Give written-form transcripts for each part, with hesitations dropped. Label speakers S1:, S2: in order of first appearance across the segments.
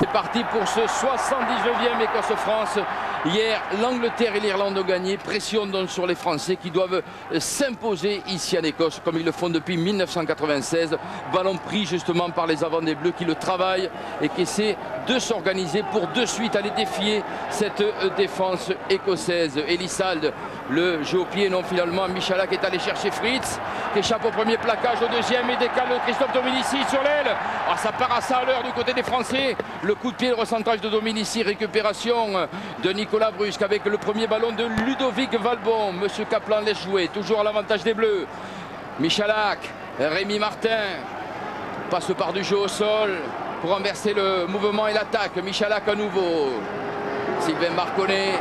S1: c'est parti pour ce 79e Écosse-France. Hier, l'Angleterre et l'Irlande ont gagné. Pression donc sur les Français qui doivent s'imposer ici en Écosse, comme ils le font depuis 1996. Ballon pris justement par les avants des Bleus qui le travaillent et qui essaient de s'organiser pour de suite aller défier cette défense écossaise. Elissalde, le jeu au pied, non finalement. Michalak est allé chercher Fritz, qui échappe au premier plaquage, au deuxième et décale Christophe Dominici sur l'aile. Ah, ça part à ça à l'heure du côté des Français. Le coup de pied, le recentrage de Dominici, récupération de Nicolas Brusque avec le premier ballon de Ludovic Valbon. Monsieur Kaplan laisse jouer, toujours à l'avantage des Bleus. Michalak, Rémi Martin passe par du jeu au sol pour renverser le mouvement et l'attaque. Michalak à nouveau. Sylvain Marconnet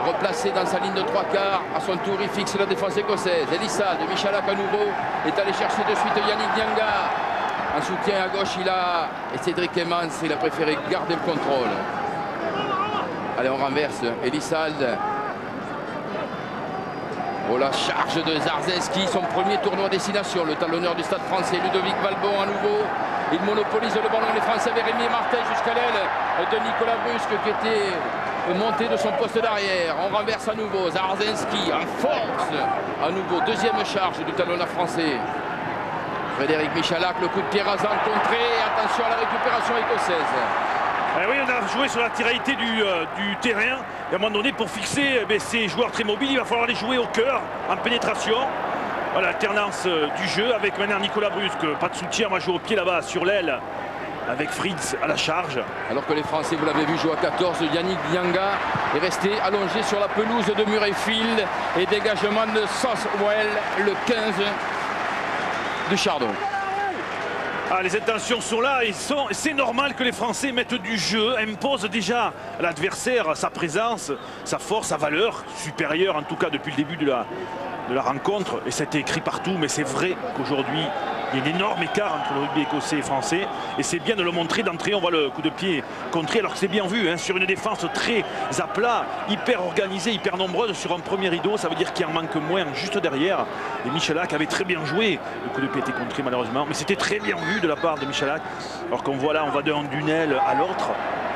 S1: replacé dans sa ligne de trois quarts. À son tour, il fixe la défense écossaise. Elissalde, Michalak à nouveau est allé chercher de suite Yannick Nyanga. En soutien à gauche, il a et Cédric Emmans, il a préféré garder le contrôle. Allez, on renverse. Elissalde. Oh, la charge de Zarzewski, son premier tournoi à destination. Le talonneur du Stade français, Ludovic Valbon à nouveau. Il monopolise le ballon. Les Français avec Rémi Martin jusqu'à l'aile de Nicolas Brusque qui était monté de son poste d'arrière. On renverse à nouveau. Zarzewski en force. À nouveau, deuxième charge du talonneur français. Frédéric Michalak, le coup de pied rasant contré. Attention à la récupération écossaise.
S2: Oui, on a joué sur la tiralité du terrain. Et à un moment donné, pour fixer ces joueurs très mobiles, il va falloir les jouer au cœur, en pénétration. Voilà, l'alternance du jeu avec maintenant Nicolas Brusque. Pas de soutien, on va jouer au pied là-bas, sur l'aile, avec Fritz à la charge.
S1: Alors que les Français, vous l'avez vu, jouer à 14. Yannick Nyanga est resté allongé sur la pelouse de Murrayfield. Et dégagement de Southwell, le 15 du Chardon.
S2: Ah, les intentions sont là et c'est normal que les Français mettent du jeu, imposent déjà à l'adversaire sa présence, sa force, sa valeur supérieure en tout cas depuis le début de la rencontre. Et ça a été écrit partout, mais c'est vrai qu'aujourd'hui il y a un énorme écart entre le rugby écossais et français. Et c'est bien de le montrer d'entrée. On voit le coup de pied contré alors que c'est bien vu hein, sur une défense très à plat, hyper organisée, hyper nombreuse sur un premier rideau. Ça veut dire qu'il en manque moins juste derrière. Et Michalak avait très bien joué. Le coup de pied était contré malheureusement. Mais c'était très bien vu de la part de Michalak. Alors qu'on voit là, on va d'une aile à l'autre.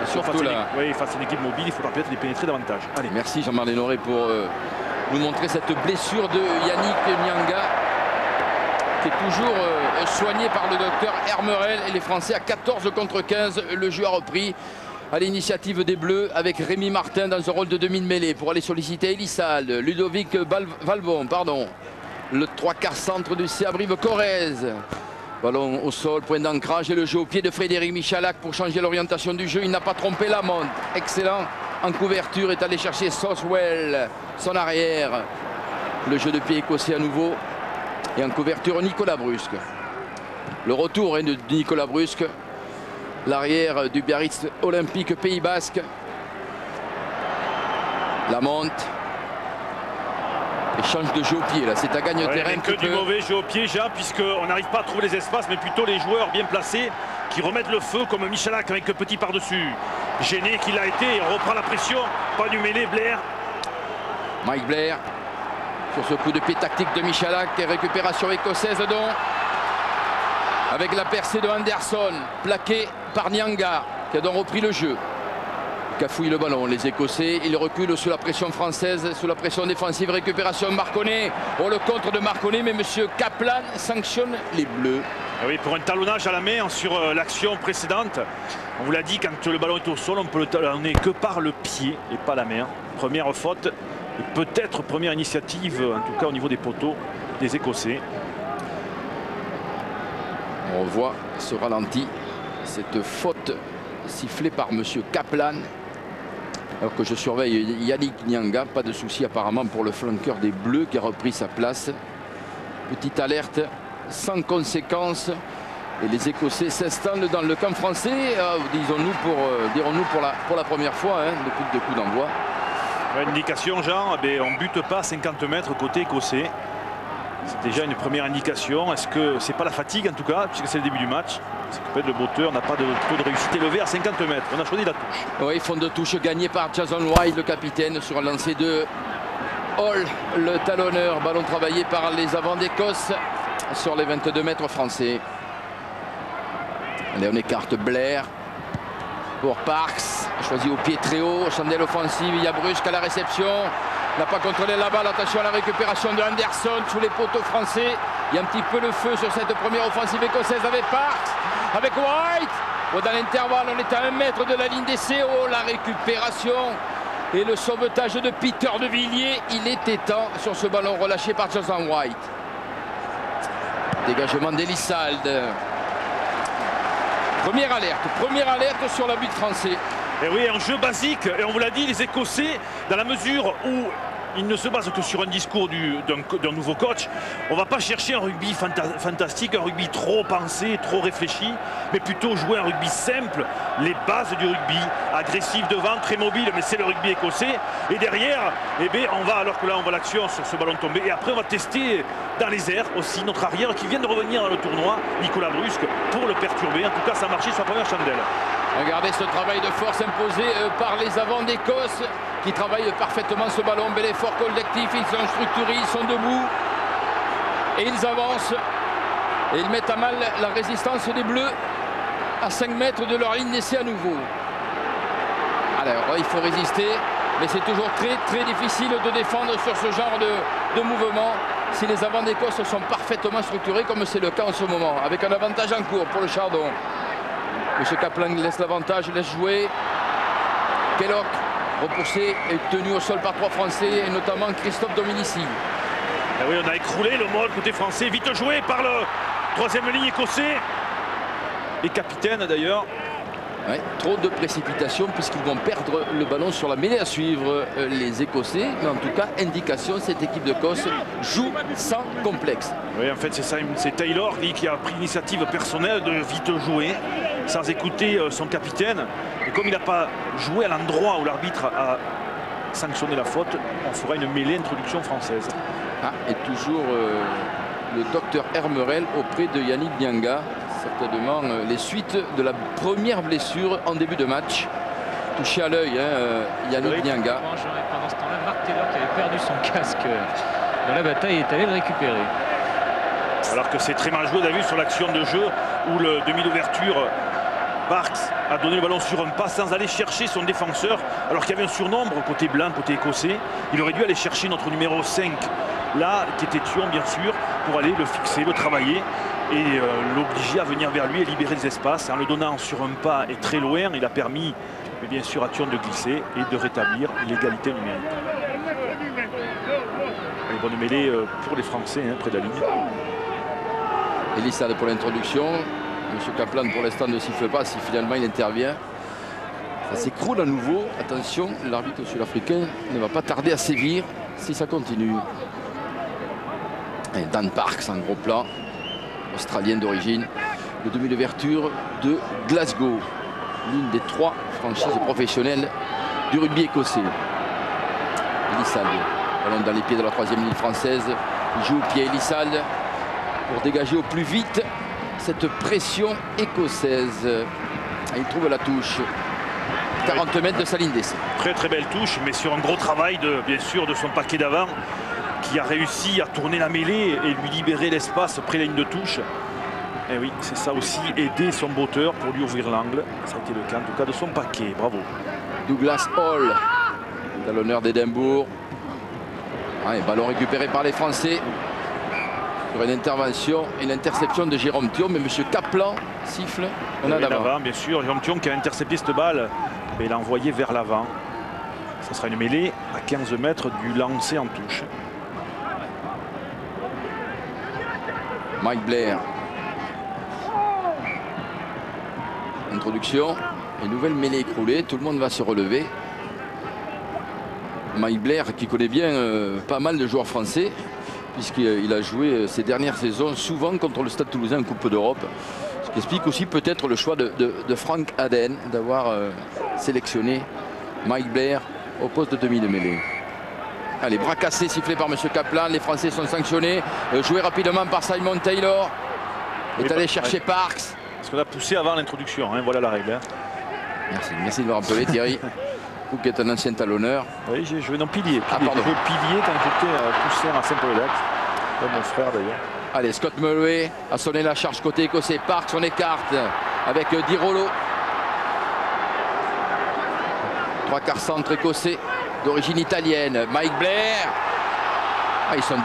S2: Face à une équipe mobile, il faudra peut-être les pénétrer davantage.
S1: Allez, merci Jean-Marc Lénoré pour nous montrer cette blessure de Yannick Nyanga, qui est toujours soigné par le docteur Hermerel. Et les Français à 14 contre 15. Le jeu a repris à l'initiative des Bleus avec Rémi Martin dans un rôle de demi-mêlée pour aller solliciter Elissalde. Ludovic Valbon, pardon. Le 3/4 centre du CA Brive-Corrèze. Ballon au sol, point d'ancrage et le jeu au pied de Frédéric Michalak pour changer l'orientation du jeu. Il n'a pas trompé la montre. Excellent en couverture, est allé chercher Southwell, son arrière. Le jeu de pied écossais à nouveau. Et en couverture, Nicolas Brusque. Le retour de Nicolas Brusque, l'arrière du Biarritz Olympique Pays Basque. La monte. Échange de jeu au pied, là, c'est à gagne-terrain.
S2: Que du mauvais jeu au pied, Jean, puisqu'on n'arrive pas à trouver les espaces, mais plutôt les joueurs bien placés qui remettent le feu, comme Michalak avec le petit par-dessus. Gêné qu'il a été, il reprend la pression. Pas du mêlé, Blair.
S1: Mike Blair. Sur ce coup de pied tactique de Michalak et récupération écossaise donc. Avec la percée de Anderson, plaqué par Nyanga, qui a donc repris le jeu. Cafouille le ballon, les Écossais, ils reculent sous la pression française, sous la pression défensive, récupération de Marconnet. Oh, le contre de Marconnet, mais M. Kaplan sanctionne les Bleus.
S2: Et oui, pour un talonnage à la main sur l'action précédente. On vous l'a dit, quand le ballon est au sol, on peut le talonner que par le pied et pas la main. Première faute. Et peut-être première initiative, en tout cas au niveau des poteaux des Écossais.
S1: On voit ce ralenti, cette faute sifflée par M. Kaplan. Alors que je surveille Yannick Nyanga, pas de souci apparemment pour le flanqueur des Bleus qui a repris sa place. Petite alerte sans conséquence. Et les Écossais s'installent dans le camp français, dirons-nous pour la première fois depuis le coup d'envoi.
S2: Une indication, Jean, on ne bute pas à 50 mètres côté écossais. C'est déjà une première indication. Est-ce que c'est pas la fatigue en tout cas, puisque c'est le début du match? C'est que peut-être le botteur n'a pas de taux de réussite élevé à 50 mètres. On a choisi la touche.
S1: Oui, fond de touche gagné par Jason White, le capitaine, sur un lancer de Hall, le talonneur. Ballon travaillé par les avants d'Écosse sur les 22 mètres français. Allez, on écarte Blair. pour Parks, choisi au pied très haut, chandelle offensive, il y a Brusque à la réception, n'a pas contrôlé la balle, attention à la récupération de Anderson sous les poteaux français, il y a un petit peu le feu sur cette première offensive écossaise avec Parks, avec White, dans l'intervalle on est à 1 mètre de la ligne d'essai, oh la récupération et le sauvetage de Peter de Villiers, il était temps sur ce ballon relâché par Jason White. Dégagement d'Elissalde. Première alerte sur le but français.
S2: Et oui, un jeu basique, et on vous l'a dit, les Écossais, dans la mesure où ils ne se basent que sur un discours d'un nouveau coach, on ne va pas chercher un rugby fantastique, un rugby trop pensé, trop réfléchi, mais plutôt jouer un rugby simple, les bases du rugby, agressif devant, très mobile, mais c'est le rugby écossais. Et derrière, eh bien, on va, alors que là on voit l'action sur ce ballon tombé, et après on va tester dans les airs aussi notre arrière qui vient de revenir dans le tournoi, Nicolas Brusque, pour le perturber. En tout cas, ça a marché sur la première chandelle.
S1: Regardez ce travail de force imposé par les avants d'Écosse qui travaillent parfaitement ce ballon. Bel effort collectif, ils sont structurés, ils sont debout et ils avancent et ils mettent à mal la résistance des Bleus à 5 mètres de leur ligne d'essai à nouveau. Alors il faut résister, mais c'est toujours très difficile de défendre sur ce genre de mouvement si les avants d'Écosse sont parfaitement structurés comme c'est le cas en ce moment, avec un avantage en cours pour le Chardon. M. Kaplan laisse l'avantage, laisse jouer. Kellogg, repoussé et tenu au sol par 3 Français, et notamment Christophe Dominici.
S2: Et oui, on a écroulé le mode côté français, vite joué par le 3e ligne écossais. Et capitaine d'ailleurs.
S1: Ouais, trop de précipitation puisqu'ils vont perdre le ballon sur la mêlée à suivre les Écossais. Mais en tout cas, indication, cette équipe d'Écosse joue sans complexe.
S2: Oui, en fait, c'est ça. C'est Taylor qui a pris l'initiative personnelle de vite jouer sans écouter son capitaine. Et comme il n'a pas joué à l'endroit où l'arbitre a sanctionné la faute, on fera une mêlée introduction française.
S1: Ah, et toujours le docteur Hermerel auprès de Yannick Dianga. Certainement les suites de la première blessure en début de match. Touché à l'œil, Yannick Dianga.
S3: Pendant ce temps-là, Mark Taylor qui avait perdu son casque dans la bataille est allé le récupérer.
S2: Alors que c'est très mal joué, vous avez vu sur l'action de jeu où le demi d'ouverture, Parks a donné le ballon sur un pas sans aller chercher son défenseur, alors qu'il y avait un surnombre côté blanc, côté écossais. Il aurait dû aller chercher notre numéro 5, là, qui était Thion bien sûr, pour aller le fixer, le travailler et l'obliger à venir vers lui et libérer les espaces. En le donnant sur un pas et très loin, il a permis bien sûr à Thion de glisser et de rétablir l'égalité numérique. Une bonne mêlée pour les Français, près de la ligne.
S1: Elissalde pour l'introduction. M. Kaplan pour l'instant ne siffle pas si finalement il intervient. Ça s'écroule à nouveau. Attention, l'arbitre sud-africain ne va pas tarder à sévir si ça continue. Et Dan Parks en gros plan, australien d'origine, le demi d'ouverture de Glasgow, l'une des 3 franchises professionnelles du rugby écossais. Elissalde, ballon dans les pieds de la 3e ligne française, il joue au pied Elissalde pour dégager au plus vite cette pression écossaise. Et il trouve la touche, 40 mètres de sa ligne d'essai. Très belle touche, mais sur un gros travail bien sûr de son paquet d'avant, qui a réussi à tourner la mêlée et lui libérer l'espace près de la ligne de touche. Et oui, c'est ça aussi, aider son botteur pour lui ouvrir l'angle. Ça a été le cas en tout cas de son paquet, bravo. Douglas Hall, à l'honneur d'Édimbourg. Ballon récupéré par les Français. Sur une intervention et l'interception de Jérôme Thion, mais M. Kaplan siffle. On a l'avant.
S2: Bien sûr, Jérôme Thion qui a intercepté cette balle, mais il l'a envoyé vers l'avant. Ce sera une mêlée à 15 mètres du lancer en touche.
S1: Mike Blair. Introduction. Une nouvelle mêlée écroulée. Tout le monde va se relever. Mike Blair qui connaît bien pas mal de joueurs français, puisqu'il a joué ces dernières saisons souvent contre le Stade Toulousain en Coupe d'Europe. Ce qui explique aussi peut-être le choix de Frank Aden d'avoir sélectionné Mike Blair au poste de demi de mêlée. Allez, bras cassés sifflés par M. Kaplan. Les Français sont sanctionnés. Joué rapidement par Simon Taylor. Est allé chercher Parks.
S2: Parce qu'on a poussé avant l'introduction, voilà la règle.
S1: Merci de me rappeler Thierry. Vous qui êtes un ancien talonneur.
S2: Oui, j'ai joué dans pilier.
S1: Ah, pardon.
S2: J'ai joué pilier quand j'étais poussé à Saint-Paul-Lac. Comme mon frère d'ailleurs.
S1: Allez, Scott Mulway a sonné la charge côté écossais. Parks, on écarte avec Di Rollo. Trois quarts centre écossais d'origine italienne. Mike Blair. Ah, ils sont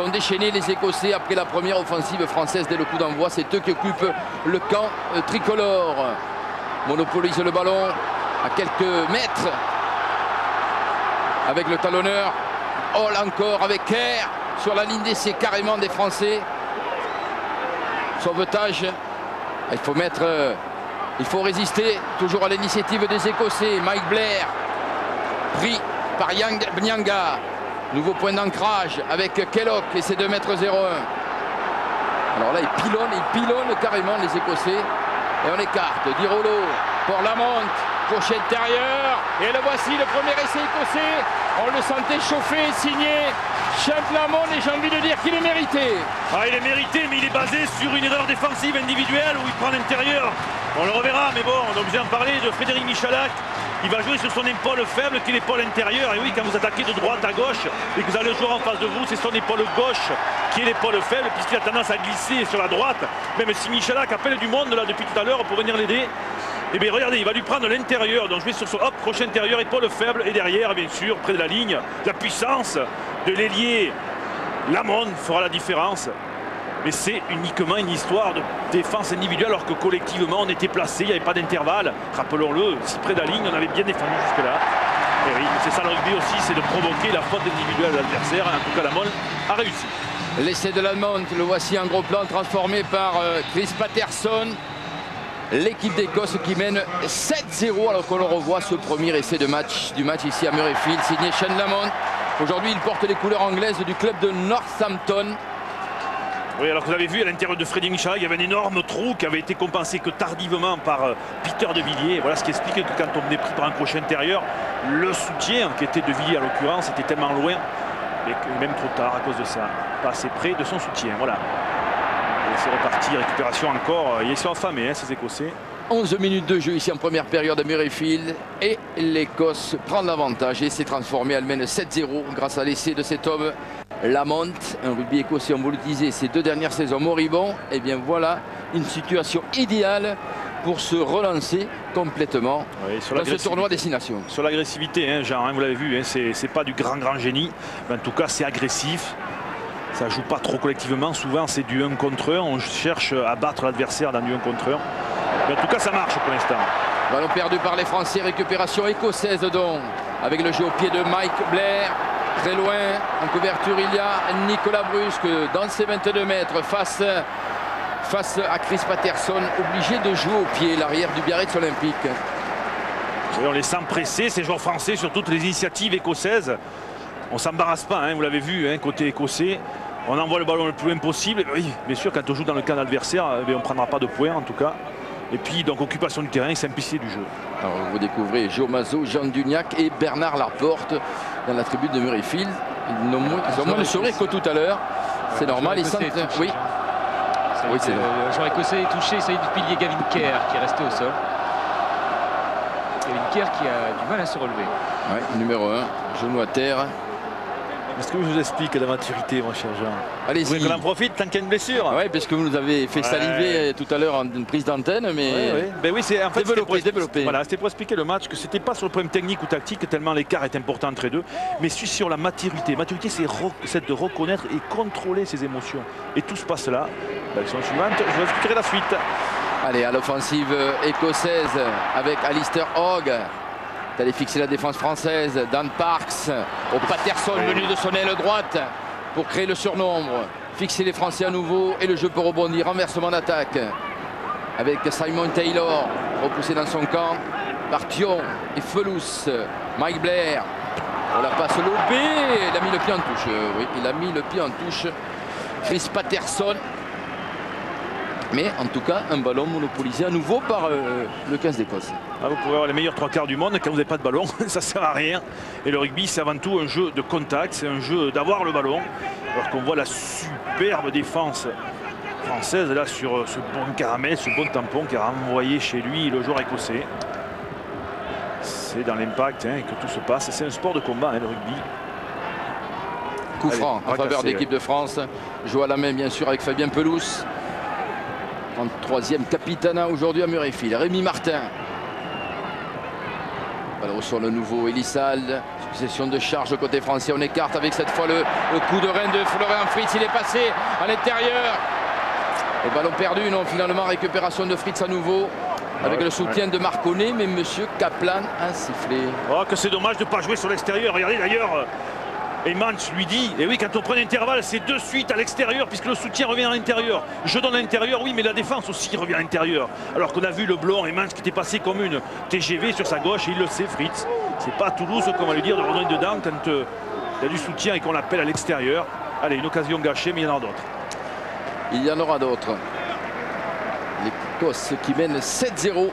S1: déchaînés les Écossais après la première offensive française dès le coup d'envoi. C'est eux qui occupent le camp tricolore. Monopolise le ballon à quelques mètres avec le talonneur. Hall encore avec Kerr sur la ligne d'essai carrément des Français. Sauvetage. Il faut résister toujours à l'initiative des Écossais. Mike Blair pris par Nyanga. Nouveau point d'ancrage avec Kellogg et ses 2,01 m. Alors là, ils pilonnent carrément les Écossais. Et on écarte. Di Rollo pour Lamont. Crochet intérieur. Et le voici, le premier essai écossais. On le sentait chauffer, signé Champ Lamont. Et j'ai envie de dire qu'il est mérité.
S2: Ah, il est mérité, mais il est basé sur une erreur défensive individuelle où il prend l'intérieur. On le reverra, mais bon, on est obligé d'en parler de Frédéric Michalak. Il va jouer sur son épaule faible qui est l'épaule intérieure. Et oui, quand vous attaquez de droite à gauche et que vous avez le joueur en face de vous, c'est son épaule gauche qui est l'épaule faible puisqu'il a tendance à glisser sur la droite. Même si Michalak appelle du monde là depuis tout à l'heure pour venir l'aider. Et bien regardez, il va lui prendre l'intérieur. Donc jouer sur son crochet intérieur, épaule faible. Et derrière, bien sûr, près de la ligne, la puissance de l'ailier Lamont fera la différence. Mais c'est uniquement une histoire de défense individuelle alors que collectivement on était placé, il n'y avait pas d'intervalle. Rappelons-le, si près de la ligne, on avait bien défendu jusque-là. Et oui, c'est ça le rugby aussi, c'est de provoquer la faute individuelle de l'adversaire. En tout cas, Lamont a réussi.
S1: L'essai de Lamont, le voici en gros plan transformé par Chris Patterson. L'équipe d'Écosse qui mène 7-0 alors qu'on le revoit ce premier essai du match ici à Murrayfield, signé Shane Lamont. Aujourd'hui, il porte les couleurs anglaises du club de Northampton.
S2: Oui, alors que vous avez vu à l'intérieur de Frédéric Michalak, il y avait un énorme trou qui avait été compensé que tardivement par Peter De Villiers. Voilà ce qui explique que quand on est pris par un crochet intérieur, le soutien qui était De Villiers en l'occurrence était tellement loin, et même trop tard à cause de ça. Pas assez près de son soutien. Voilà. Et c'est reparti, récupération encore. Ils sont affamés, hein, ces Écossais.
S1: 11 minutes de jeu ici en première période à Murrayfield et l'Écosse prend l'avantage et s'est transformée. Elle mène 7-0 grâce à l'essai de cet homme Lamont. Un rugby écossais, on vous le disait, ces 2 dernières saisons moribond. Et bien voilà une situation idéale pour se relancer complètement dans ce tournoi destination.
S2: Sur l'agressivité, hein, Jean, hein, vous l'avez vu, hein, c'est pas du grand génie, mais en tout cas c'est agressif. Ça joue pas trop collectivement, souvent c'est du 1 contre 1, on cherche à battre l'adversaire dans du 1 contre 1. Mais en tout cas ça marche pour l'instant.
S1: Ballon perdu par les Français, récupération écossaise donc, avec le jeu au pied de Mike Blair. Très loin, en couverture il y a Nicolas Brusque dans ses 22 mètres face à Chris Patterson, obligé de jouer au pied, l'arrière du Biarritz Olympique.
S2: Et on les sent pressés, ces joueurs français, sur toutes les initiatives écossaises. On ne s'embarrasse pas, hein, vous l'avez vu, hein, côté écossais. On envoie le ballon le plus loin possible. Et oui, bien sûr, quand on joue dans le camp adversaire, on ne prendra pas de points en tout cas. Et puis, donc, occupation du terrain et simplicité du jeu. Alors,
S1: vous découvrez Joe Mazot, Jean Dugnac et Bernard Laporte dans la tribune de Murrayfield. Ils ont moins de sourire que tout à l'heure. C'est normal, ils sentent. Oui.
S3: Oui, c'est le joueur écossais est touché, ça y est, du pilier Gavin Kerr qui est resté au sol. Gavin Kerr qui a du mal à se relever.
S1: Ouais, numéro 1, genou à terre.
S2: Est-ce que je vous explique la maturité, mon cher Jean?
S1: Allez-y.
S2: Vous en profite tant qu'il y a une blessure.
S1: Oui, parce que vous nous avez fait saliver tout à l'heure en une prise d'antenne, mais
S2: ben oui, c'est en fait
S1: développé.
S2: Voilà, c'était pour expliquer le match que c'était pas sur le problème technique ou tactique tellement l'écart est important entre les deux, mais sur la maturité. Maturité, c'est de reconnaître et contrôler ses émotions. Et tout se passe là. L'action suivante, je vous expliquerai la suite.
S1: Allez, à l'offensive écossaise avec Alistair Hogg. D'aller fixer la défense française. Dan Parks au Patterson venu de son aile droite pour créer le surnombre. Fixer les Français à nouveau et le jeu peut rebondir. Renversement d'attaque avec Simon Taylor repoussé dans son camp par Thion et Felous. Mike Blair. On la passe lobée. Il a mis le pied en touche. Oui, il a mis le pied en touche. Chris Patterson. Mais en tout cas, un ballon monopolisé à nouveau par le 15 d'Écosse.
S2: Ah, vous pouvez avoir les meilleurs 3/4 du monde quand vous n'avez pas de ballon, ça sert à rien. Et le rugby, c'est avant tout un jeu de contact, c'est un jeu d'avoir le ballon. Alors qu'on voit la superbe défense française là sur ce bon caramel, ce bon tampon qui a renvoyé chez lui le joueur écossais. C'est dans l'impact hein, que tout se passe. C'est un sport de combat, hein, le rugby.
S1: Coup franc en faveur de l'équipe de France. Joue à la main bien sûr avec Fabien Pelous. 33e capitana aujourd'hui à Murrayfield. Rémi Martin. Ballon sur le nouveau Elissalde. Succession de charges côté français. On écarte avec cette fois le coup de rein de Florian Fritz. Il est passé à l'intérieur. Le ballon perdu, non, finalement récupération de Fritz à nouveau. Avec le soutien de Marconnet, mais monsieur Kaplan a sifflé.
S2: Oh, que c'est dommage de ne pas jouer sur l'extérieur. Regardez d'ailleurs, Heymans lui dit, et oui, quand on prend l'intervalle, c'est de suite à l'extérieur, puisque le soutien revient à l'intérieur. Je donne à l'intérieur, oui, mais la défense aussi revient à l'intérieur. Alors qu'on a vu le blond, Heymans, qui était passé comme une TGV sur sa gauche, et il le sait, Fritz. C'est pas à Toulouse qu'on va lui dire de redonner dedans quand il y a du soutien et qu'on l'appelle à l'extérieur. Allez, une occasion gâchée, mais il y en aura d'autres.
S1: Il y en aura d'autres. L'Écosse qui mène 7-0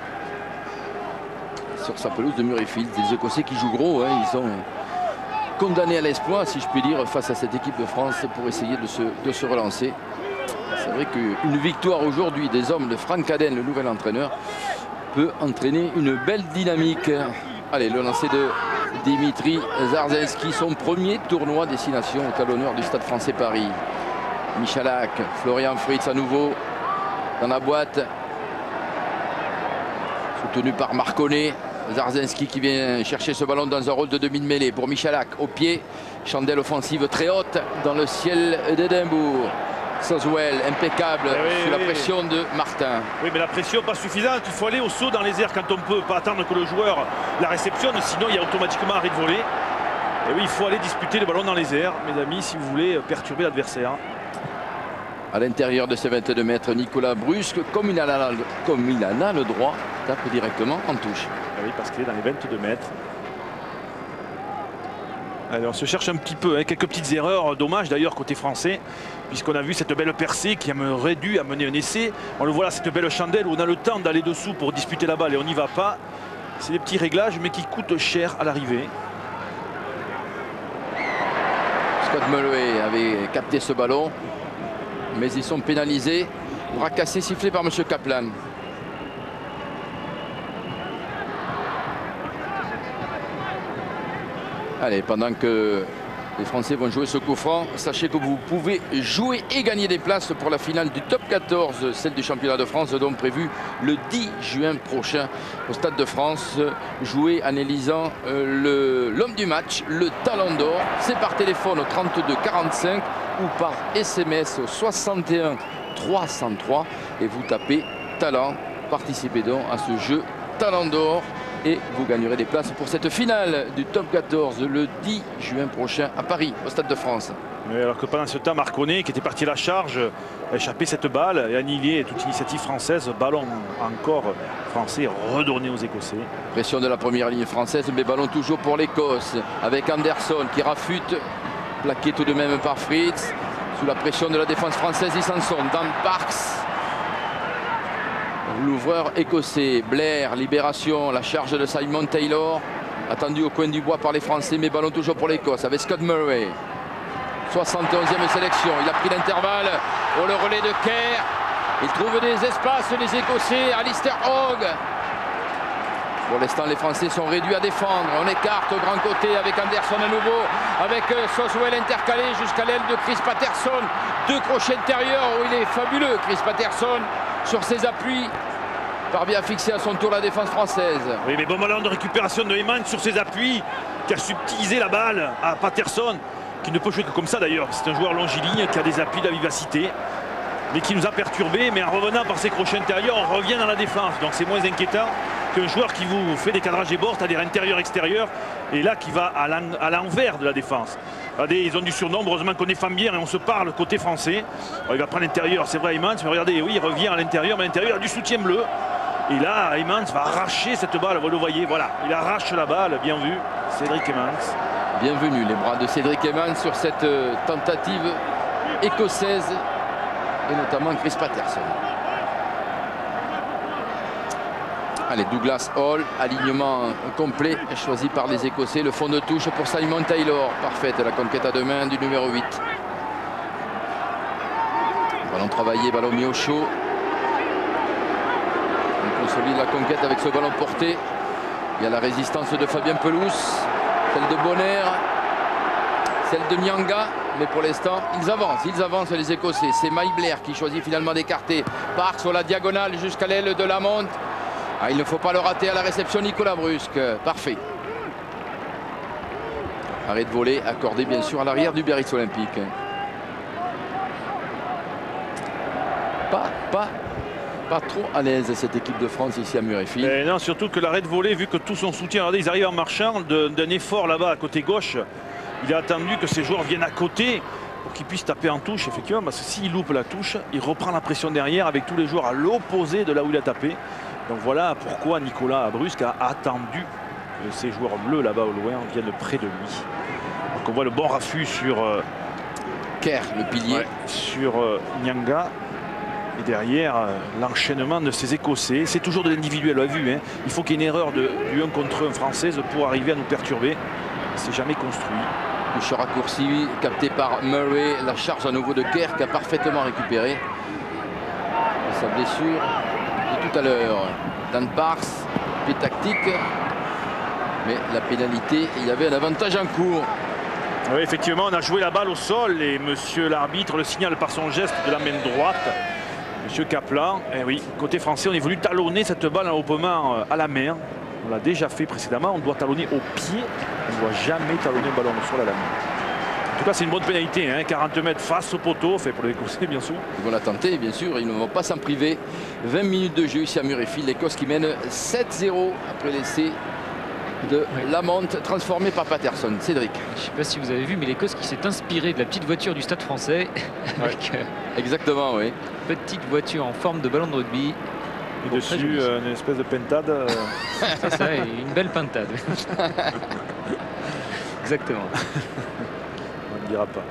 S1: sur sa pelouse de Murrayfield. Des Écossais qui jouent gros, hein. Ils sont condamnés à l'exploit, si je puis dire, face à cette équipe de France pour essayer de se relancer. C'est vrai qu'une victoire aujourd'hui des hommes de Frank Cadden, le nouvel entraîneur, peut entraîner une belle dynamique. Allez, le lancer de Dimitri Zarzinski, son premier tournoi destination au talonneur du Stade français Paris. Michalak, Florian Fritz à nouveau dans la boîte. Soutenu par Marconnet. Zarzinski qui vient chercher ce ballon dans un rôle de demi de mêlée pour Michalak. Au pied, chandelle offensive très haute dans le ciel d'Édimbourg. Soswell, impeccable sous la pression de Martin.
S2: Oui, mais la pression pas suffisante. Il faut aller au saut dans les airs quand on peut. Pas attendre que le joueur la réceptionne, sinon il y a automatiquement arrêt de voler. Et oui, il faut aller disputer le ballon dans les airs, mes amis, si vous voulez perturber l'adversaire.
S1: À l'intérieur de ces 22 mètres, Nicolas Brusque, comme il en a le droit, tape directement en touche.
S2: Oui, parce qu'il est dans les 22 mètres. Allez, on se cherche un petit peu, hein, quelques petites erreurs, dommage d'ailleurs côté français, puisqu'on a vu cette belle percée qui aurait dû amener un essai. On le voit là, cette belle chandelle où on a le temps d'aller dessous pour disputer la balle et on n'y va pas. C'est des petits réglages, mais qui coûtent cher à l'arrivée.
S1: Scott Mulway avait capté ce ballon, mais ils sont pénalisés. Bras cassé, sifflé par M. Kaplan. Allez, pendant que les Français vont jouer ce coup franc, sachez que vous pouvez jouer et gagner des places pour la finale du top 14, celle du championnat de France, donc prévue le 10 juin prochain au Stade de France. Jouer en élisant l'homme du match, le Talon d'Or. C'est par téléphone au 32 45 ou par SMS au 61 303 et vous tapez talent. Participez donc à ce jeu Talon d'Or et vous gagnerez des places pour cette finale du top 14 le 10 juin prochain à Paris, au Stade de France.
S2: Mais alors que pendant ce temps, Marconnet, qui était parti à la charge, a échappé cette balle et annihilé toute initiative française. Ballon encore français redonné aux Écossais.
S1: Pression de la première ligne française, mais ballon toujours pour l'Écosse avec Anderson qui rafute, plaqué tout de même par Fritz. Sous la pression de la défense française, ils s'en sont. Dan Parks, l'ouvreur écossais. Blair, libération, la charge de Simon Taylor, attendu au coin du bois par les Français, mais ballon toujours pour l'Écosse avec Scott Murray. 71e sélection, il a pris l'intervalle. Oh, le relais de Kerr. Il trouve des espaces, les Écossais. Alistair Hogg. Pour l'instant, les Français sont réduits à défendre. On écarte au grand côté avec Anderson à nouveau, avec Soswell intercalé jusqu'à l'aile de Chris Patterson. Deux crochets intérieurs où il est fabuleux, Chris Patterson, sur ses appuis. Parvient à fixer à son tour la défense française.
S2: Oui, mais bon ballon de récupération de Heymans sur ses appuis, qui a subtilisé la balle à Patterson, qui ne peut jouer que comme ça d'ailleurs. C'est un joueur longiligne qui a des appuis de la vivacité, mais qui nous a perturbés. Mais en revenant par ses crochets intérieurs, on revient dans la défense. Donc c'est moins inquiétant qu'un joueur qui vous fait des cadrages et bords, c'est-à-dire intérieur-extérieur, et là qui va à l'envers de la défense. Regardez, ils ont du surnombre, heureusement qu'on défend bien et on se parle côté français. Alors, il va prendre l'intérieur, c'est vrai Heymans, mais regardez, oui, il revient à l'intérieur, mais à l'intérieur, il y a du soutien bleu. Et là, Heymans va arracher cette balle, vous le voyez, voilà, il arrache la balle, bien vu, Cédric Heymans.
S1: Bienvenue les bras de Cédric Heymans sur cette tentative écossaise, et notamment Chris Patterson. Allez, Douglas Hall, alignement complet choisi par les Écossais. Le fond de touche pour Simon Taylor. Parfaite la conquête à deux mains du numéro 8. Ballon travaillé, ballon mis au chaud. On consolide la conquête avec ce ballon porté. Il y a la résistance de Fabien Pelouse, celle de Bonner, celle de Nyanga. Mais pour l'instant, ils avancent les Écossais. C'est Mike Blair qui choisit finalement d'écarter. Park sur la diagonale jusqu'à l'aile de Lamont. Ah, il ne faut pas le rater à la réception, Nicolas Brusque. Parfait. Arrêt de volée accordé bien sûr à l'arrière du Biarritz Olympique. Pas trop à l'aise cette équipe de France ici à Murrayfield.
S2: Et non, surtout que l'arrêt de volée, vu que tout son soutien, regardez, ils arrivent en marchant d'un effort là-bas à côté gauche. Il a attendu que ses joueurs viennent à côté pour qu'ils puissent taper en touche, effectivement, parce que s'il loupe la touche, il reprend la pression derrière avec tous les joueurs à l'opposé de là où il a tapé. Donc voilà pourquoi Nicolas Brusque a attendu que ces joueurs bleus là-bas au loin viennent près de lui. Donc on voit le bon raffut sur
S1: Kerr, le pilier.
S2: Ouais, sur Nyanga. Et derrière, l'enchaînement de ces Écossais. C'est toujours de l'individuel, on l'a vu. Hein. Il faut qu'il y ait une erreur du 1 contre 1 française pour arriver à nous perturber. C'est jamais construit.
S1: Touche raccourci capté par Murray. La charge à nouveau de Kerr qui a parfaitement récupéré sa blessure de tout à l'heure. Dan Parks, pied tactique. Mais la pénalité, il y avait un avantage en cours.
S2: Oui, effectivement, on a joué la balle au sol et monsieur l'arbitre le signale par son geste de la main droite. Monsieur Kaplan, eh oui, côté français, on est venu talonner cette balle en hauppement à la main. On l'a déjà fait précédemment, on doit talonner au pied. On ne doit jamais talonner un ballon au sol à la main. En tout cas, c'est une bonne pénalité, hein, 40 mètres face au poteau, fait pour les Écossais, bien sûr.
S1: Ils vont la tenter, bien sûr, ils ne vont pas s'en priver. 20 minutes de jeu ici à Murrayfield, l'Écosse qui mène 7-0 après l'essai de Lamont, transformé par Patterson. Cédric.
S3: Je ne sais pas si vous avez vu, mais l'Écosse qui s'est inspirée de la petite voiture du Stade français. Avec,
S1: exactement, oui.
S3: Petite voiture en forme de ballon de rugby.
S2: Et dessus, une espèce de pentade.
S3: C'est ça, et une belle pintade. Exactement.
S2: On ne dira pas.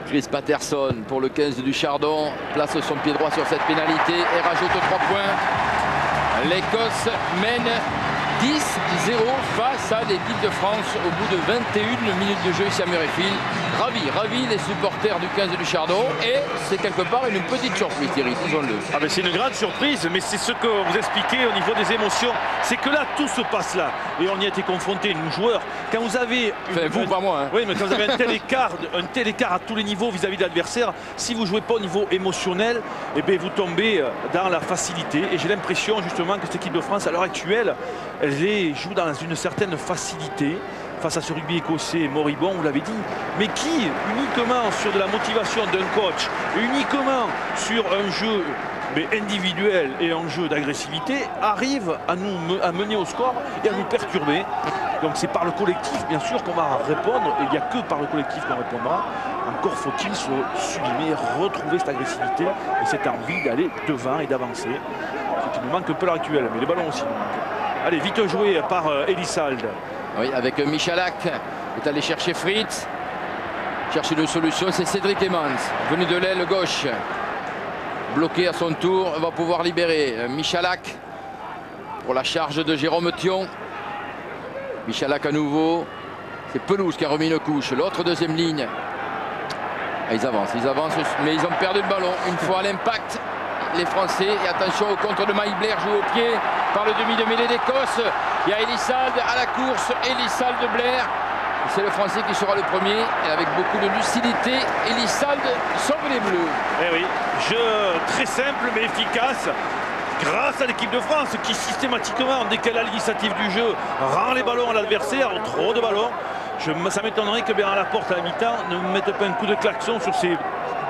S1: Chris Patterson pour le 15 du Chardon place son pied droit sur cette pénalité et rajoute 3 points. L'Écosse mène 10-0 face à l'équipe de France au bout de 21 minutes de jeu ici à Murrayfield. Ravi les supporters du 15 du Chardon, et c'est quelque part une petite surprise, Thierry, disons-le.
S2: Ah ben c'est une grande surprise, mais c'est ce que vous expliquez au niveau des émotions. C'est que là, tout se passe là. Et on y a été confrontés, nous joueurs. Quand vous avez...
S1: Enfin, vous, pas moi. Hein.
S2: Oui, mais quand vous avez un tel écart à tous les niveaux vis-à-vis de l'adversaire, si vous ne jouez pas au niveau émotionnel, eh bien, vous tombez dans la facilité. Et j'ai l'impression justement que cette équipe de France, à l'heure actuelle, elle joue dans une certaine facilité face à ce rugby écossais moribond, vous l'avez dit, mais qui, uniquement sur de la motivation d'un coach, uniquement sur un jeu individuel et un jeu d'agressivité, arrive à mener au score et à nous perturber. Donc c'est par le collectif, bien sûr, qu'on va répondre, et il n'y a que par le collectif qu'on répondra. Encore faut-il se sublimer, retrouver cette agressivité et cette envie d'aller devant et d'avancer. Ce qui nous manque un peu à l'heure actuelle, mais les ballons aussi nous manquent. Allez, vite joué par Elissalde.
S1: Oui, avec Michalak, est allé chercher Fritz. Chercher une solution, c'est Cédric Emmons, venu de l'aile gauche. Bloqué à son tour, va pouvoir libérer Michalak pour la charge de Jérôme Thion. Michalak à nouveau. C'est Pelouse qui a remis une couche. L'autre deuxième ligne. Ah, ils avancent, mais ils ont perdu le ballon. Une fois à l'impact, les Français. Et attention au contre de Mike Blair, joué au pied par le demi de mêlée d'Écosse. Il y a Elissalde à la course, Elissalde de Blair. C'est le Français qui sera le premier. Et avec beaucoup de lucidité, Elissalde sauve les Bleus.
S2: Eh oui, jeu très simple mais efficace. Grâce à l'équipe de France qui systématiquement, dès qu'elle a l'initiative du jeu, rend les ballons à l'adversaire, trop de ballons. Ça m'étonnerait que Bernard Laporte à la mi-temps ne mette pas un coup de klaxon sur ces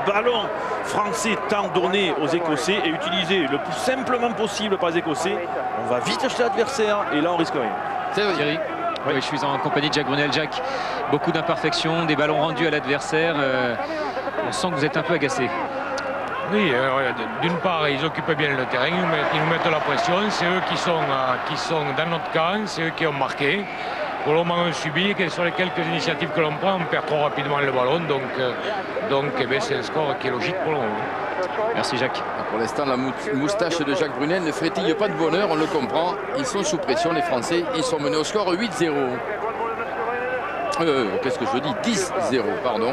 S2: ballons français tant donnés aux Écossais et utilisés le plus simplement possible par les Écossais. On va vite acheter l'adversaire et là on risque rien.
S3: C'est vrai, Thierry. Oui, je suis en compagnie de Jacques Brunel. Jacques, beaucoup d'imperfections, des ballons rendus à l'adversaire. On sent que vous êtes un peu agacé.
S4: Oui, d'une part, ils occupent bien le terrain, ils nous mettent la pression. C'est eux qui sont dans notre camp, c'est eux qui ont marqué. Pour le moment, on subit, que sur les quelques initiatives que l'on prend, on perd trop rapidement le ballon. Donc c'est un score qui est logique pour le moment.
S3: Merci Jacques.
S1: Pour l'instant, la moustache de Jacques Brunel ne frétille pas de bonheur, on le comprend. Ils sont sous pression, les Français. Ils sont menés au score 8-0. Qu'est-ce que je dis, 10-0, pardon.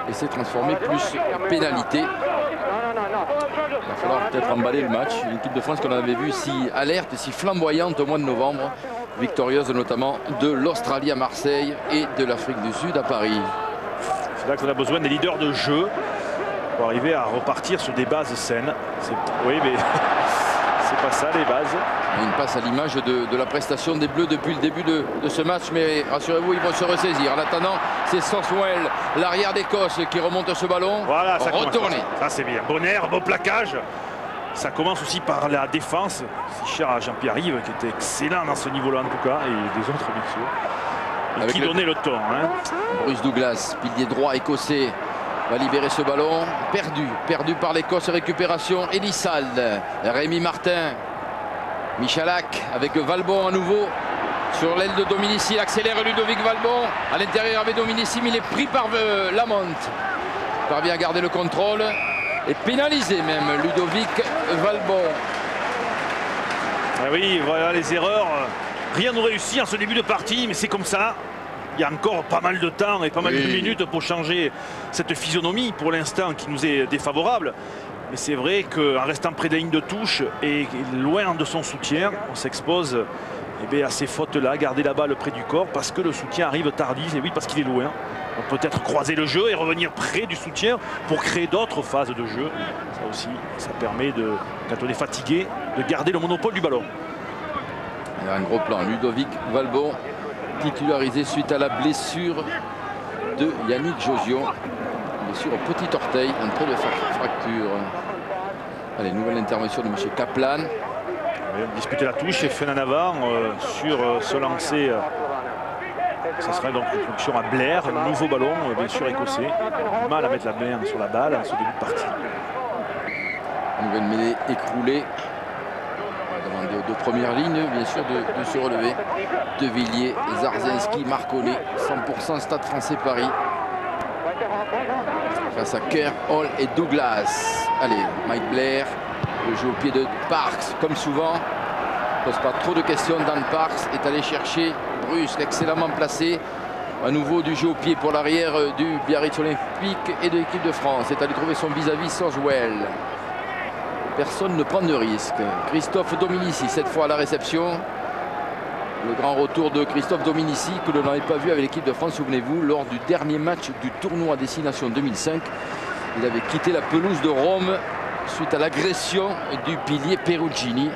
S1: Et c'est transformé plus pénalité. Il va falloir peut-être emballer le match. Une équipe de France qu'on avait vue si alerte, si flamboyante au mois de novembre. Victorieuse notamment de l'Australie à Marseille et de l'Afrique du Sud à Paris.
S2: C'est là qu'on a besoin des leaders de jeu pour arriver à repartir sur des bases saines. Oui, mais c'est C'est pas ça les bases.
S1: Une passe à l'image de la prestation des Bleus depuis le début de ce match, mais rassurez-vous, ils vont se ressaisir. En attendant, c'est Soswell, l'arrière d'Écosse, qui remonte ce ballon.
S2: Voilà, ça
S1: retourné.
S2: Ça c'est bien. Bon air, bon plaquage. Ça commence aussi par la défense. C'est cher à Jean-Pierre Rive, qui était excellent dans ce niveau-là en tout cas, et des autres bien sûr. Et qui donnait le ton. Hein.
S1: Bruce Douglas, pilier droit écossais, va libérer ce ballon. Perdu par l'Écosse. Récupération. Elissalde, Rémi Martin, Michalak avec Valbon à nouveau. Sur l'aile de Dominici, il accélère Ludovic Valbon. À l'intérieur avec Dominici, mais il est pris par Lamont. Il parvient à garder le contrôle. Et pénalisé même, Ludovic Valbon.
S2: Ah oui, voilà les erreurs. Rien ne réussit en ce début de partie, mais c'est comme ça. Il y a encore pas mal de temps et pas mal de minutes pour changer cette physionomie pour l'instant qui nous est défavorable. Mais c'est vrai qu'en restant près des lignes de touche et loin de son soutien, on s'expose à ces fautes-là, garder la balle près du corps parce que le soutien arrive tardif. Et oui, parce qu'il est loin. On peut peut-être croiser le jeu et revenir près du soutien pour créer d'autres phases de jeu. Ça aussi, ça permet, quand on est fatigué, de garder le monopole du ballon.
S1: Il y a un gros plan. Ludovic Valbon, titularisé suite à la blessure de Yannick Josion. Blessure au petit orteil, en train de fracture. Allez, nouvelle intervention de M. Kaplan.
S2: Disputer la touche et fin en avant sur ce lancer. Ce sera donc une fonction à Blair, un nouveau ballon, bien sûr écossais. Mal à mettre la main sur la balle en ce début de partie.
S1: Nouvelle mêlée écroulée. On va demander aux deux premières lignes, bien sûr, de se relever. De Villiers, Zarzinski, Marconnet, 100% Stade Français Paris. Face à Kerr, Hall et Douglas. Allez, Mike Blair, le jeu au pied de Parks, comme souvent. Ne pose pas trop de questions. Dan Parks est allé chercher Brusque, excellemment placé. À nouveau du jeu au pied pour l'arrière du Biarritz Olympique et de l'équipe de France. Est allé trouver son vis-à-vis Soswell. Personne ne prend de risque. Christophe Dominici, cette fois à la réception. Le grand retour de Christophe Dominici que l'on n'avait pas vu avec l'équipe de France, souvenez-vous, lors du dernier match du tournoi Destination 2005. Il avait quitté la pelouse de Rome suite à l'agression du pilier Perugini.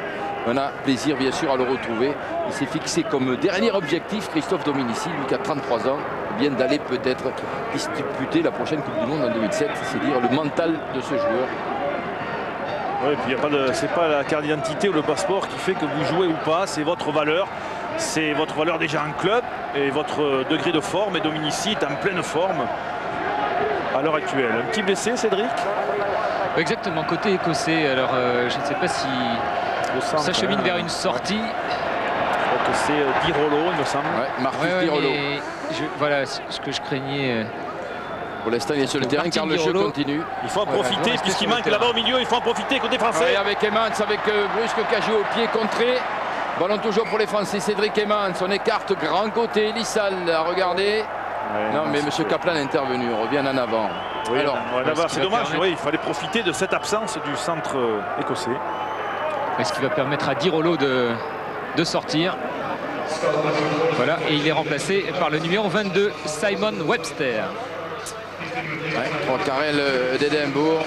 S1: On a plaisir bien sûr à le retrouver. Il s'est fixé comme dernier objectif, Christophe Dominici, lui qui a 33 ans, bien d'aller peut-être disputer la prochaine Coupe du Monde en 2007. C'est dire le mental de ce joueur.
S2: Oui, et puis c'est pas la carte d'identité ou le passeport qui fait que vous jouez ou pas, c'est votre valeur. C'est votre valeur déjà en club et votre degré de forme. Et Dominici est en pleine forme à l'heure actuelle. Un petit blessé, Cédric?
S3: Exactement, côté écossais. Alors je ne sais pas si ça chemine vers une sortie.
S2: Je crois que c'est Di Rollo, il me semble.
S1: Ouais, Marcus Di Rollo.
S3: Voilà ce que je craignais.
S1: Pour l'instant, il est sur le terrain car le jeu continue.
S2: Il faut en profiter puisqu'il manque là-bas au milieu. Il faut en profiter côté français.
S1: Ouais, avec Emmans, avec Brusque qui a joué au pied contré. Ballon toujours pour les Français. Cédric Emmans, on écarte grand côté. Lissal à regarder. Ouais, non, mais M. Kaplan est intervenu. On revient en avant.
S2: Oui, alors, c'est dommage. Oui, il fallait profiter de cette absence du centre écossais.
S3: Est-ce qu'il va permettre à Di Rollo de sortir? Voilà, et il est remplacé par le numéro 22, Simon Webster.
S1: Ouais, Trois Carrel d'Édimbourg.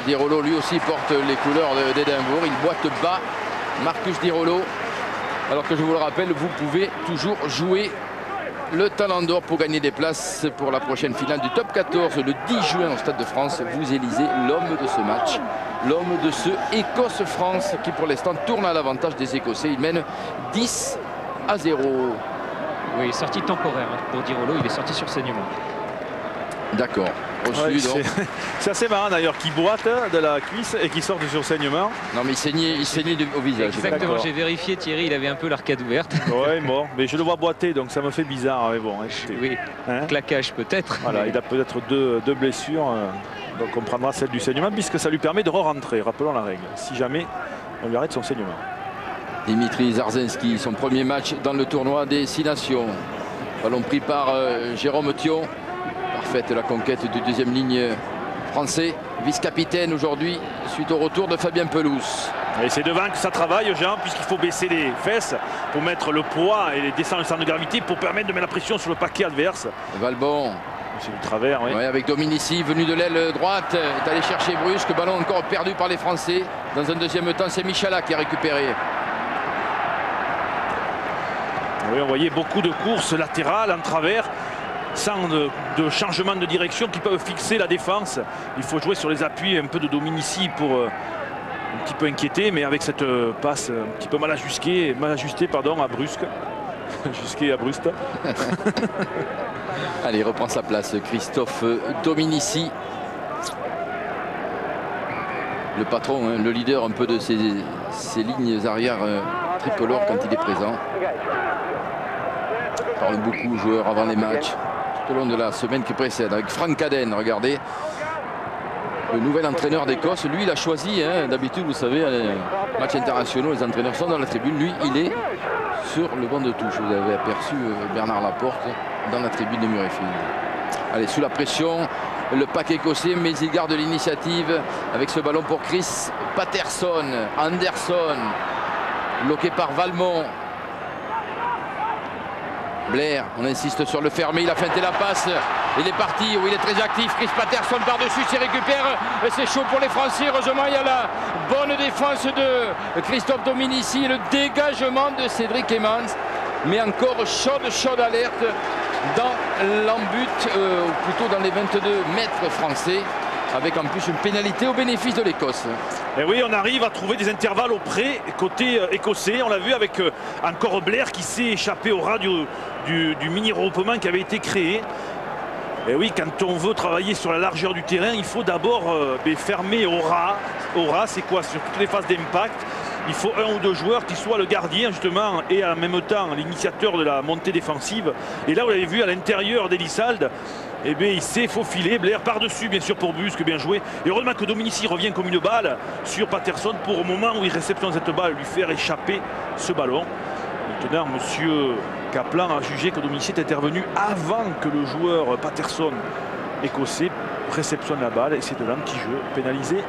S1: Di Rollo lui aussi porte les couleurs d'Édimbourg. Il boite bas Marcus Di Rollo. Alors que je vous le rappelle, vous pouvez toujours jouer le Talent d'Or pour gagner des places pour la prochaine finale du Top 14 le 10 juin au Stade de France. Vous élisez l'homme de ce match, l'homme de ce Écosse-France qui pour l'instant tourne à l'avantage des Écossais. Il mène 10-0.
S3: Oui, sortie temporaire pour Di Rollo, il est sorti sur saignement.
S1: D'accord.
S2: Ouais, c'est assez marrant d'ailleurs qu'il boite de la cuisse et qu'il sorte sur saignement.
S1: Non mais il saignait au visage.
S3: Exactement, j'ai vérifié Thierry, il avait un peu l'arcade ouverte.
S2: Oui, bon, mais je le vois boiter donc ça me fait bizarre. Mais bon,
S3: oui, claquage peut-être.
S2: Voilà, il a peut-être deux blessures. Donc on prendra celle du saignement puisque ça lui permet de re-rentrer. Rappelons la règle. Si jamais on lui arrête son saignement.
S1: Dimitri Zarzinski, son premier match dans le tournoi des 6 nations. Ballon pris par Jérôme Thion. Parfaite la conquête du deuxième ligne français, vice-capitaine aujourd'hui suite au retour de Fabien Pelouse.
S2: Et c'est devant que ça travaille, Jean, puisqu'il faut baisser les fesses pour mettre le poids et descendre le centre de gravité pour permettre de mettre la pression sur le paquet adverse.
S1: Valbon.
S2: C'est du travers, oui.
S1: Ouais, avec Dominici venu de l'aile droite, est allé chercher Brusque, ballon encore perdu par les Français. Dans un deuxième temps, c'est Michalak qui a récupéré.
S2: Oui, on voyait beaucoup de courses latérales en travers, sans de changement de direction qui peuvent fixer la défense. Il faut jouer sur les appuis, un peu de Dominici pour un petit peu inquiéter, mais avec cette passe un petit peu mal ajustée à Brusque. Jusqu'à Brust.
S1: Allez, il reprend sa place, Christophe Dominici. Le patron, hein, le leader un peu de ces lignes arrière tricolores quand il est présent. Il parle beaucoup aux joueurs avant les matchs, tout au long de la semaine qui précède. Avec Frank Cadden, regardez. Le nouvel entraîneur d'Écosse, lui, il a choisi, hein, d'habitude, vous savez, les matchs internationaux, les entraîneurs sont dans la tribune. Lui, il est sur le banc de touche. Vous avez aperçu Bernard Laporte dans la tribune de Murrayfield. Allez, sous la pression, le pack écossais, mais il garde l'initiative avec ce ballon pour Chris Patterson. Anderson, bloqué par Valmont. Blair, on insiste sur le fermé, il a feinté la passe. Il est parti, il est très actif. Chris Patterson par-dessus, s'y récupère. C'est chaud pour les Français. Heureusement, il y a la bonne défense de Christophe Dominici. Le dégagement de Cédric Emmons. Mais encore chaude alerte dans l'embut, ou plutôt dans les 22 mètres français. Avec en plus une pénalité au bénéfice de l'Écosse.
S2: Et oui, on arrive à trouver des intervalles auprès côté écossais. On l'a vu avec encore Blair qui s'est échappé au ras du mini-regroupement qui avait été créé. Et oui, quand on veut travailler sur la largeur du terrain, il faut d'abord fermer au ras. Au ras, c'est quoi? Sur toutes les phases d'impact. Il faut un ou deux joueurs qui soient le gardien justement et en même temps l'initiateur de la montée défensive. Et là, vous l'avez vu à l'intérieur d'Elissalde, eh bien, il s'est faufilé. Blair par-dessus, bien sûr, pour Brusque, bien joué. Et heureusement que Dominici revient comme une balle sur Patterson pour, au moment où il réceptionne cette balle, lui faire échapper ce ballon. Maintenant, monsieur Kaplan a jugé que Dominici est intervenu avant que le joueur Patterson écossais réceptionne la balle. Et c'est de l'anti-jeu pénalisé.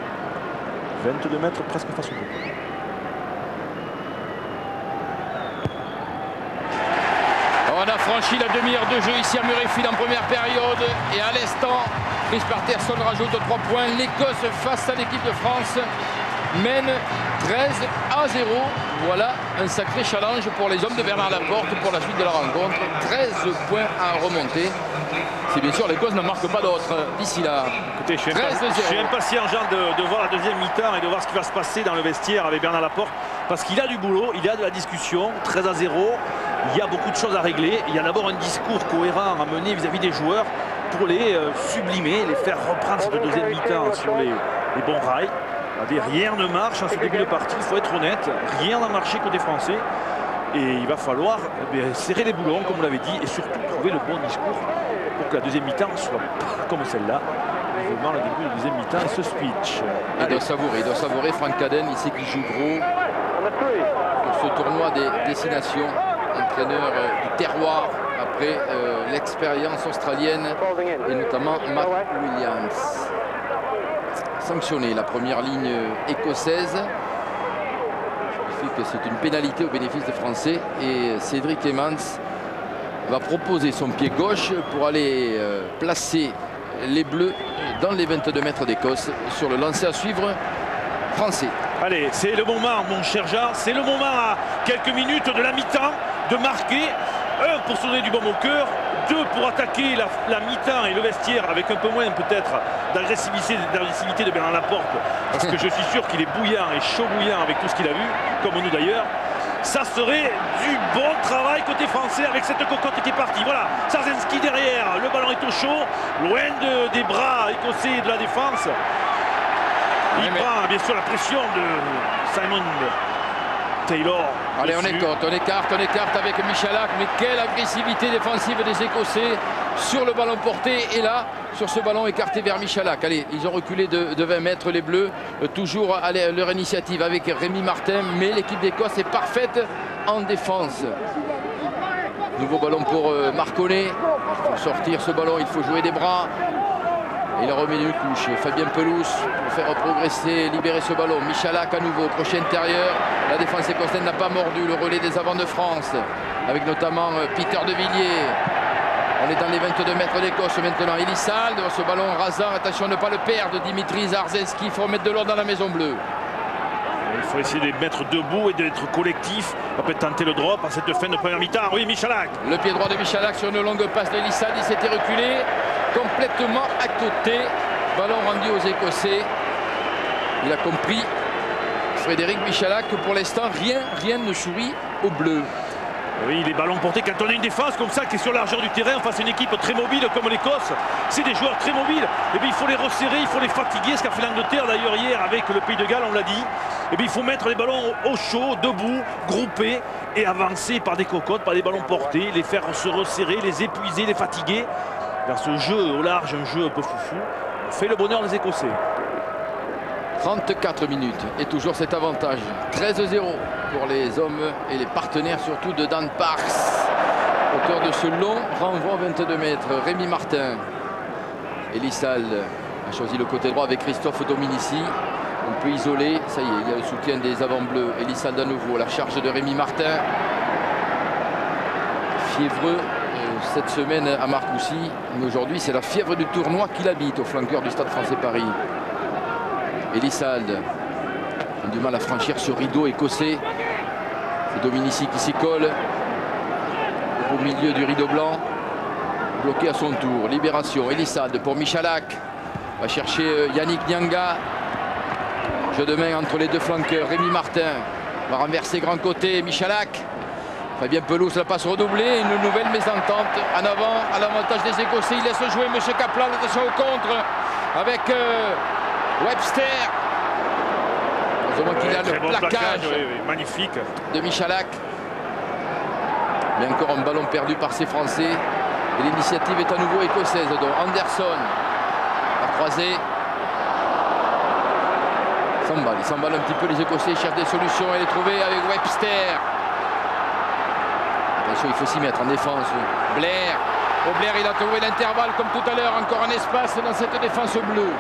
S2: 22 mètres presque face au but.
S1: On a franchi la demi-heure de jeu ici à Murrayfield en première période. Et à l'instant, Chris Patterson rajoute 3 points. L'Écosse face à l'équipe de France mène 13-0. Voilà un sacré challenge pour les hommes de Bernard Laporte pour la suite de la rencontre. 13 points à remonter. Si bien sûr l'Écosse n'en marque pas d'autres d'ici là.
S2: Écoutez, je suis impatient, Jean, de voir la deuxième mi-temps et de voir ce qui va se passer dans le vestiaire avec Bernard Laporte. Parce qu'il a du boulot, il y a de la discussion. 13-0. Il y a beaucoup de choses à régler. Il y a d'abord un discours cohérent à mener vis-à-vis des joueurs pour les sublimer, les faire reprendre cette deuxième mi-temps sur les bons rails. Rien ne marche en ce début de partie, il faut être honnête. Rien n'a marché côté français. Et il va falloir serrer les boulons, comme vous l'avez dit, et surtout trouver le bon discours pour que la deuxième mi-temps soit pas comme celle-là. Vivement le début de la deuxième mi-temps et ce speech.
S1: Il doit savourer Frank Cadden, il sait qu'il joue gros pour ce tournoi des destinations. Entraîneur du terroir après l'expérience australienne et notamment Matt Williams. Sanctionné la première ligne écossaise. Ce qui fait que c'est une pénalité au bénéfice des Français et Cédric Emmons va proposer son pied gauche pour aller placer les Bleus dans les 22 mètres d'Écosse sur le lancer à suivre français.
S2: Allez, c'est le moment, mon cher Jean, c'est le moment à quelques minutes de la mi-temps de marquer. 1 pour se donner du baume au cœur, 2 pour attaquer la mi-temps et le vestiaire avec un peu moins peut-être d'agressivité de Bernard Laporte, parce que je suis sûr qu'il est bouillant et chaud bouillant avec tout ce qu'il a vu, comme nous d'ailleurs. Ça serait du bon travail côté français avec cette cocotte qui est partie. Voilà, Sarzenski derrière, le ballon est au chaud, loin des bras écossais de la défense. Il prend bien sûr la pression de Simon Taylor.
S1: Allez, on écarte avec Michalak. Mais quelle agressivité défensive des Écossais sur le ballon porté. Et là, sur ce ballon écarté vers Michalak. Allez, ils ont reculé de 20 mètres les Bleus. Toujours à leur initiative avec Rémi Martin. Mais l'équipe d'Écosse est parfaite en défense. Nouveau ballon pour Marconnet. Pour sortir ce ballon, il faut jouer des bras. Il a remis une couche. Fabien Pelouse pour faire progresser, libérer ce ballon. Michalak à nouveau, crochet intérieur. La défense écossaise n'a pas mordu. Le relais des avants de France. Avec notamment Peter de Villiers. On est dans les 22 mètres d'Écosse maintenant. Elissalde, ce ballon rasant. Attention à ne pas le perdre. Dimitri Zarzenski, il faut remettre de l'ordre dans la maison bleue.
S2: Il faut essayer de les mettre debout et d'être collectif. On peut tenter le drop à cette fin de première mi-temps. Oui, Michalak.
S1: Le pied droit de Michalak sur une longue passe de Lissad. Il s'était reculé complètement à côté. Ballon rendu aux Écossais. Il a compris, Frédéric Michalak, que pour l'instant, rien ne sourit aux Bleus.
S2: Oui, les ballons portés, quand on a une défense comme ça qui est sur la largeur du terrain face à une équipe très mobile comme l'Écosse, c'est des joueurs très mobiles. Et bien il faut les resserrer, il faut les fatiguer, ce qu'a fait l'Angleterre d'ailleurs hier avec le Pays de Galles, on l'a dit. Et bien il faut mettre les ballons au chaud, debout, groupés et avancer par des cocottes, par des ballons portés, les faire se resserrer, les épuiser, les fatiguer. Dans ce jeu au large, un jeu un peu foufou, on fait le bonheur des Écossais.
S1: 34 minutes et toujours cet avantage. 13-0 pour les hommes et les partenaires surtout de Dan Parks. Auteur de ce long renvoi 22 mètres. Rémi Martin. Elissal a choisi le côté droit avec Christophe Dominici. On peut isoler. Ça y est, il y a le soutien des avants bleus. Elissal à nouveau. La charge de Rémi Martin. Fiévreux cette semaine à Marcoussis. Mais aujourd'hui, c'est la fièvre du tournoi qui l'habite au flanqueur du Stade Français Paris. Elissal a du mal à franchir ce rideau écossais. C'est Dominici qui s'y colle au milieu du rideau blanc, bloqué à son tour. Libération, Elissal pour Michalak, va chercher Yannick Nyanga. Jeu de main entre les deux flanqueurs. Rémi Martin va renverser grand côté. Michalak, Fabien Pelouse, la passe redoublée. Une nouvelle mésentente en avant à l'avantage des Écossais. Il laisse jouer M. Kaplan, attention au contre avec Webster. Heureusement qu'il a le plaquage,
S2: oui, magnifique
S1: de Michalak. Mais encore un ballon perdu par ces Français. Et l'initiative est à nouveau écossaise. Donc Anderson a croisé. Il s'emballe un petit peu les Écossais. Cherchent des solutions. Elle est trouvée avec Webster. Attention, il faut s'y mettre en défense. Blair. Oh, Blair, il a trouvé l'intervalle comme tout à l'heure. Encore un espace dans cette défense bleue.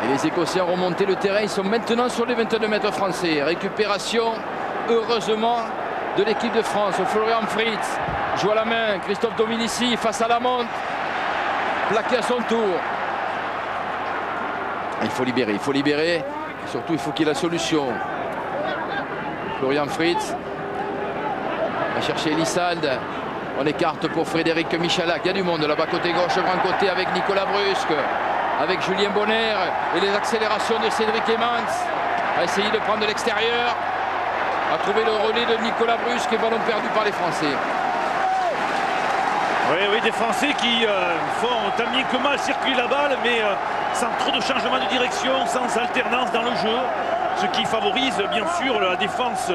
S1: Et les Écossais ont remonté le terrain. Ils sont maintenant sur les 22 mètres français. Récupération, heureusement, de l'équipe de France. Florian Fritz joue à la main. Christophe Dominici face à la montre. Plaqué à son tour. Il faut libérer, il faut libérer. Et surtout, il faut qu'il y ait la solution. Florian Fritz va chercher Elissal. On écarte pour Frédéric Michalak. Il y a du monde là-bas côté gauche, grand côté avec Nicolas Brusque, avec Julien Bonner et les accélérations de Cédric Emmans. A essayé de prendre de l'extérieur, a trouvé le relais de Nicolas Brusque et ballon perdu par les Français.
S2: Oui, des Français qui font tant bien que mal circuler la balle, mais sans trop de changement de direction, sans alternance dans le jeu, ce qui favorise bien sûr la défense.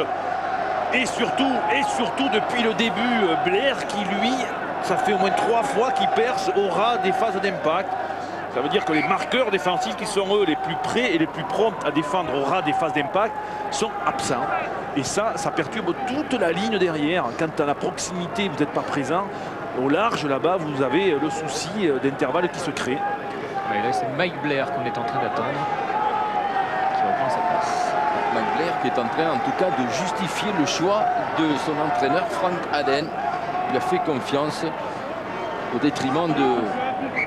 S2: Et surtout depuis le début, Blair qui lui, ça fait au moins 3 fois qu'il perce au ras des phases d'impact. Ça veut dire que les marqueurs défensifs qui sont eux les plus prêts et les plus prompts à défendre au ras des phases d'impact sont absents. Et ça perturbe toute la ligne derrière. Quand à la proximité vous n'êtes pas présent, au large là-bas vous avez le souci d'intervalle qui se crée.
S3: Et là c'est Mike Blair qu'on est en train d'attendre, qui reprend sa place.
S1: Mike Blair qui est en train en tout cas de justifier le choix de son entraîneur Frank Hadden. Il a fait confiance au détriment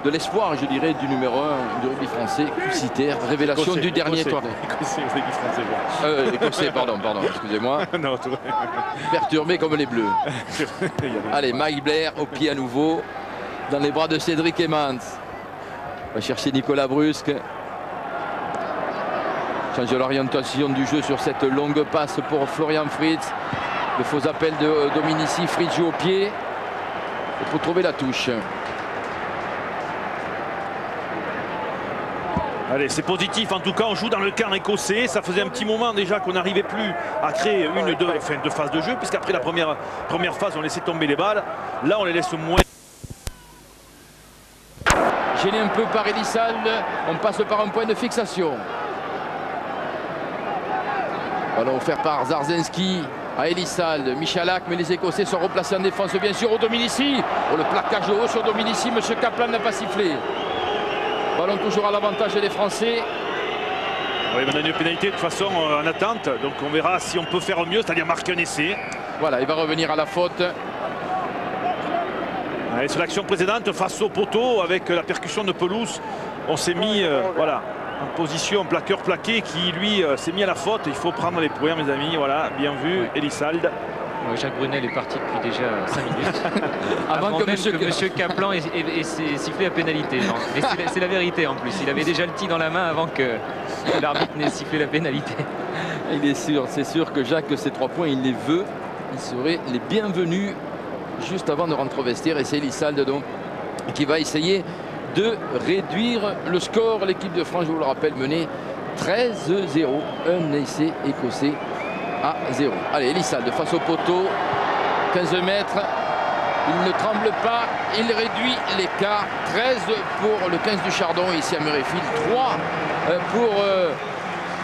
S1: de l'espoir, je dirais, du numéro 1 du rugby français, Cuciter, révélation
S2: Écossais,
S1: du dernier tour. Écossais, pardon, excusez-moi. Perturbé comme les Bleus. Allez, Mike Blair au pied à nouveau, dans les bras de Cédric Emmans. Va chercher Nicolas Brusque. Change l'orientation du jeu sur cette longue passe pour Florian Fritz. Le faux appel de Dominici, Fritz joue au pied. Il faut trouver la touche.
S2: Allez, c'est positif. En tout cas, on joue dans le camp écossais. Ça faisait un petit moment déjà qu'on n'arrivait plus à créer deux phases de jeu, puisqu'après la première phase, on laissait tomber les balles. Là, on les laisse moins.
S1: Gêné un peu par Elissal. On passe par un point de fixation. Ballon offert par Zarzynski à Elissal. Michalak, mais les Écossais sont replacés en défense, bien sûr, au Dominici. Oh, le plaquage haut sur Dominici. Monsieur Kaplan n'a pas sifflé. Ballon toujours à l'avantage des Français.
S2: Oui, on a une pénalité de toute façon en attente. Donc on verra si on peut faire mieux, c'est-à-dire marquer un essai.
S1: Voilà, il va revenir à la faute.
S2: Sur l'action précédente, face au poteau, avec la percussion de Pelouse, on s'est mis voilà, En position, plaqueur plaqué qui lui s'est mis à la faute. Il faut prendre les points, mes amis. Voilà, bien vu,
S3: Ouais.
S2: Elissalde.
S3: Jacques Brunel est parti depuis déjà 5 minutes.
S1: Avant que
S3: Monsieur Kaplan ait sifflé la pénalité. Non. Mais c'est la vérité en plus. Il avait déjà le tee dans la main avant que l'arbitre n'ait sifflé la pénalité.
S1: Il est sûr, c'est sûr que Jacques, ces 3 points, il les veut. Ils seraient les bienvenus juste avant de rentrer au vestiaire. Et c'est Elissalde donc qui va essayer de réduire le score. L'équipe de France, je vous le rappelle, menée 13-0. Un essai écossais à 0. Allez, Elissalde face au poteau, 15 mètres. Il ne tremble pas, il réduit l'écart. 13 pour le 15 du Chardon ici à Murrayfield. 3 pour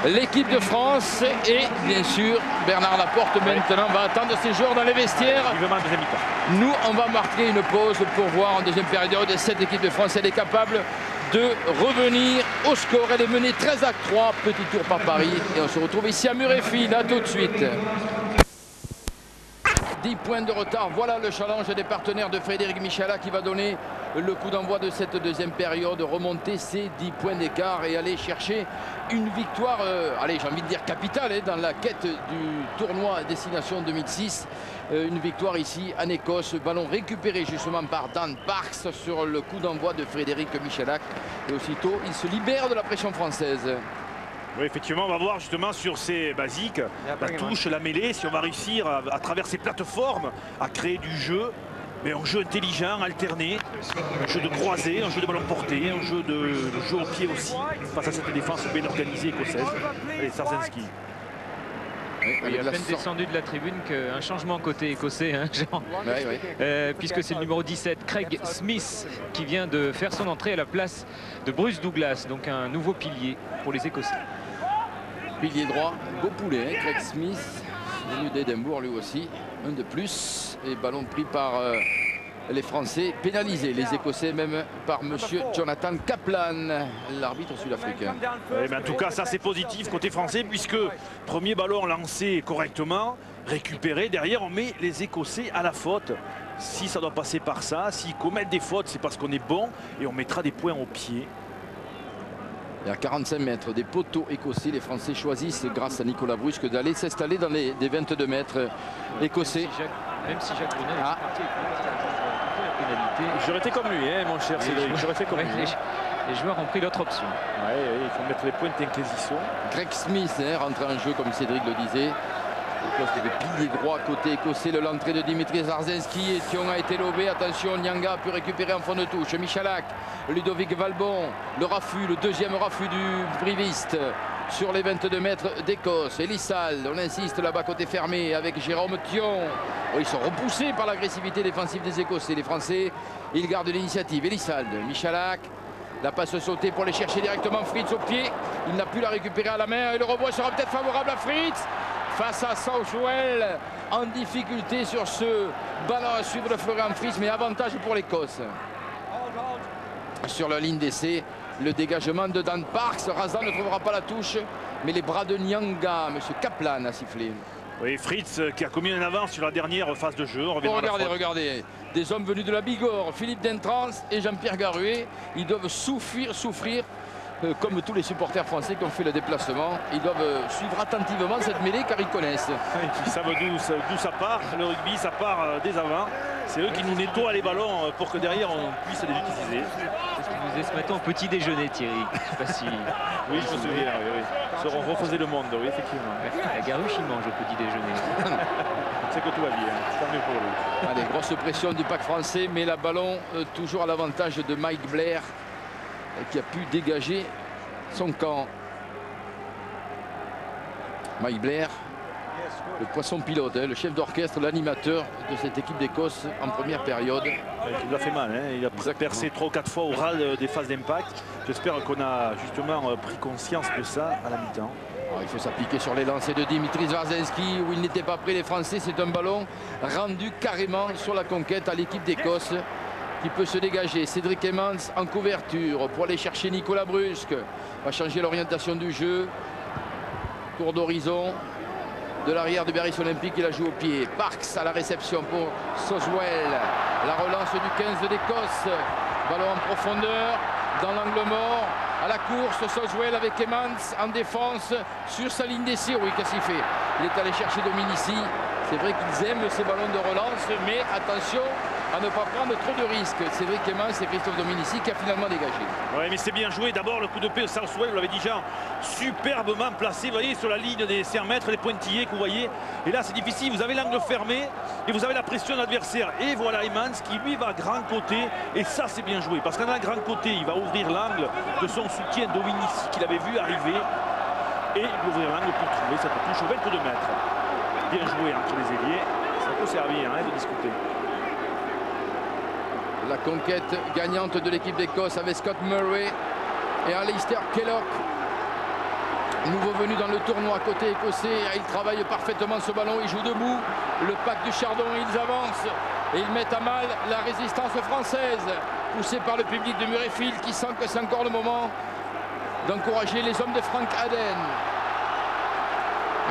S1: l'équipe de France. Et bien sûr, Bernard Laporte maintenant va attendre ses joueurs dans les vestiaires.
S2: Vivement en deuxième mi-temps.
S1: Nous, on va marquer une pause pour voir en deuxième période cette équipe de France. Elle est capable de revenir au score. Elle est menée 13-3, petit tour par Paris. Et on se retrouve ici à Murrayfield. À tout de suite. 10 points de retard. Voilà le challenge des partenaires de Frédéric Michalak qui va donner le coup d'envoi de cette deuxième période. Remonter ces 10 points d'écart et aller chercher une victoire, allez, j'ai envie de dire capitale, dans la quête du tournoi Destination 2006. Une victoire ici en Écosse. Ballon récupéré justement par Dan Parks sur le coup d'envoi de Frédéric Michalak. Et aussitôt, il se libère de la pression française.
S2: Oui, effectivement, on va voir justement sur ces basiques, la touche, la mêlée, si on va réussir à travers ces plateformes à créer du jeu, mais un jeu intelligent, alterné, un jeu de croisé, un jeu de ballon porté, un jeu de jeu au pied aussi, face à cette défense bien organisée écossaise. Allez, Sarzenski.
S3: Il est à peine descendu de la tribune qu'un changement côté écossais, hein, Jean. Puisque c'est le numéro 17, Craig Smith, qui vient de faire son entrée à la place de Bruce Douglas, donc un nouveau pilier pour les Écossais.
S1: Pilier droit, beau poulet, Craig Smith, venu d'Édimbourg lui aussi, un de plus, et ballon pris par les Français, pénalisés, les Écossais même par monsieur Jonathan Kaplan, l'arbitre sud-africain.
S2: Oui, mais en tout cas, ça c'est positif côté français, puisque premier ballon lancé correctement, récupéré, derrière on met les Écossais à la faute. Si ça doit passer par ça, s'ils commettent des fautes, c'est parce qu'on est bon, et on mettra des points au pied.
S1: Et à 45 mètres des poteaux écossais, les Français choisissent, grâce à Nicolas Brusque, d'aller s'installer dans les 22 mètres écossais.
S3: Même si Jacques Brunel est parti avec la pénalité.
S2: J'aurais été comme lui, hein, mon cher Cédric, j'aurais fait comme lui.
S3: Les joueurs ont pris l'autre option.
S2: Ouais, il faut mettre les points d'inquisition.
S1: Greg Smith, rentré en jeu comme Cédric le disait. Écosse de pilier droit côté écossais, l'entrée de Dimitri Zarzenski et Thion a été lobé. Attention, Nyanga a pu récupérer en fond de touche. Michalak, Ludovic Valbon, le raffut, le deuxième raffut du briviste sur les 22 mètres d'Écosse. Elissalde, on insiste là-bas côté fermé avec Jérôme Thion. Oh, ils sont repoussés par l'agressivité défensive des Écossais. Les Français, ils gardent l'initiative. Elissalde, Michalak. La passe sautée pour aller chercher directement Fritz au pied. Il n'a pu la récupérer à la main et le rebond sera peut-être favorable à Fritz. Face à Southwell en difficulté sur ce ballon à suivre de Florian Fritz, mais avantage pour l'Écosse. Sur la ligne d'essai, le dégagement de Dan Parks. Razan ne trouvera pas la touche, mais les bras de Nyanga, M. Kaplan a sifflé.
S2: Oui, Fritz qui a commis une avance sur la dernière phase de jeu.
S1: Regardez, des hommes venus de la Bigorre, Philippe Dentrance et Jean-Pierre Garuet, ils doivent souffrir comme tous les supporters français qui ont fait le déplacement. Ils doivent suivre attentivement cette mêlée car ils connaissent.
S2: Ils savent d'où ça part. Le rugby, ça part dès avant. C'est eux qui nous nettoient les ballons pour que derrière on puisse les utiliser.
S3: C'est ce que vous disait ce matin au petit déjeuner, Thierry. Je sais pas si...
S2: Oui, je me souviens. Oui. On refaisait le monde, oui, effectivement.
S3: La Garuche, il mange au petit déjeuner.
S2: C'est que tout va bien. Tant mieux pour lui.
S1: Allez, grosse pression du pack français, mais la ballon toujours à l'avantage de Mike Blair qui a pu dégager son camp. Mike Blair, le poisson pilote, le chef d'orchestre, l'animateur de cette équipe d'Écosse en première période.
S2: Il a fait mal, hein. Il a percé 3 ou 4 fois au ras des phases d'impact. J'espère qu'on a justement pris conscience de ça à la mi-temps.
S1: Il faut s'appliquer sur les lancers de Dimitri Zarzenski où il n'était pas prêt les Français. C'est un ballon rendu carrément sur la conquête à l'équipe d'Écosse qui peut se dégager. Cédric Emmons en couverture pour aller chercher Nicolas Brusque. Va changer l'orientation du jeu. Tour d'horizon de l'arrière de Biarritz Olympique. Il a joué au pied. Parks à la réception pour Southwell. La relance du 15 d'Écosse. Ballon en profondeur dans l'angle mort. à la course. Soswell avec Emmons en défense sur sa ligne d'essai. Oui, qu'est-ce qu'il fait? Il est allé chercher Dominici. C'est vrai qu'ils aiment ces ballons de relance, mais attention à ne pas prendre trop de risques. C'est vrai qu'Emmons, c'est Christophe Dominici qui a finalement dégagé.
S2: Oui, mais c'est bien joué. D'abord, le coup de pied de Southwell, vous l'avez déjà superbement placé. Vous voyez, sur la ligne des 100 mètres, les pointillés que vous voyez. Et là, c'est difficile. Vous avez l'angle fermé et vous avez la pression de l'adversaire. Et voilà Emmons qui, lui, va à grand côté. Et ça, c'est bien joué. Parce qu'en allant à grand côté, il va ouvrir l'angle de son soutien Dominici qu'il avait vu arriver. Et il va ouvrir l'angle pour trouver cette touche au 22 mètres. Bien joué entre les ailiers. Ça peut servir de discuter.
S1: La conquête gagnante de l'équipe d'Écosse avec Scott Murray et Alistair Kellock. Nouveau venu dans le tournoi côté écossais. Il travaille parfaitement ce ballon. Il joue debout. Le pack du Chardon, ils avancent. Et ils mettent à mal la résistance française. Poussé par le public de Murrayfield qui sent que c'est encore le moment d'encourager les hommes de Frank Hadden.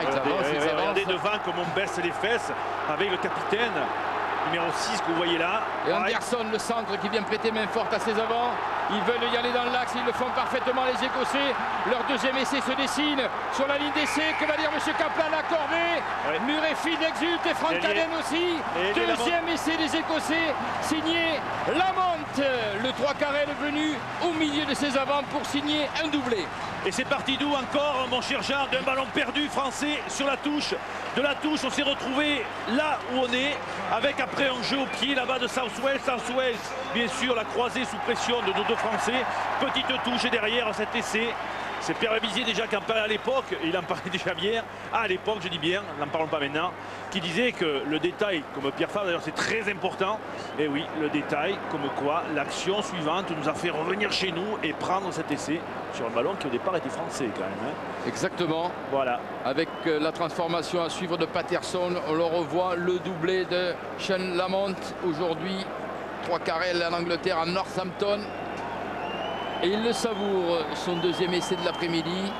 S2: Regardez devant comme on baisse les fesses avec le capitaine numéro 6 que vous voyez là.
S1: Et Anderson, le centre qui vient prêter main forte à ses avants. Ils veulent y aller dans l'axe, ils le font parfaitement les Écossais. Leur deuxième essai se dessine sur la ligne d'essai. Que va dire M. Kaplan à corvée? Murrayfield exulte et Frank Hadden aussi. Deuxième essai des Écossais, signé Lamont. Le 3 carré est venu au milieu de ses avants pour signer un doublé.
S2: Et c'est parti d'où encore, mon cher Jean, d'un ballon perdu français sur la touche. De la touche, on s'est retrouvé là où on est, avec après un jeu au pied là-bas de Southwell. Southwell, bien sûr, la croisée sous pression de nos deux Français. Petite touche et derrière cet essai. C'est Pierre Bizier déjà qui en parlait à l'époque, il en parlait déjà bien, à l'époque je dis bien, n'en parlons pas maintenant, qui disait que le détail, comme Pierre Favre d'ailleurs c'est très important, et oui, le détail, comme quoi l'action suivante nous a fait revenir chez nous et prendre cet essai sur un ballon qui au départ était français quand même.
S1: Exactement.
S2: Voilà.
S1: Avec la transformation à suivre de Patterson, on le revoit, le doublé de Sean Lamont aujourd'hui, 3 carrés en Angleterre, à Northampton. Et il le savoure, son deuxième essai de l'après-midi.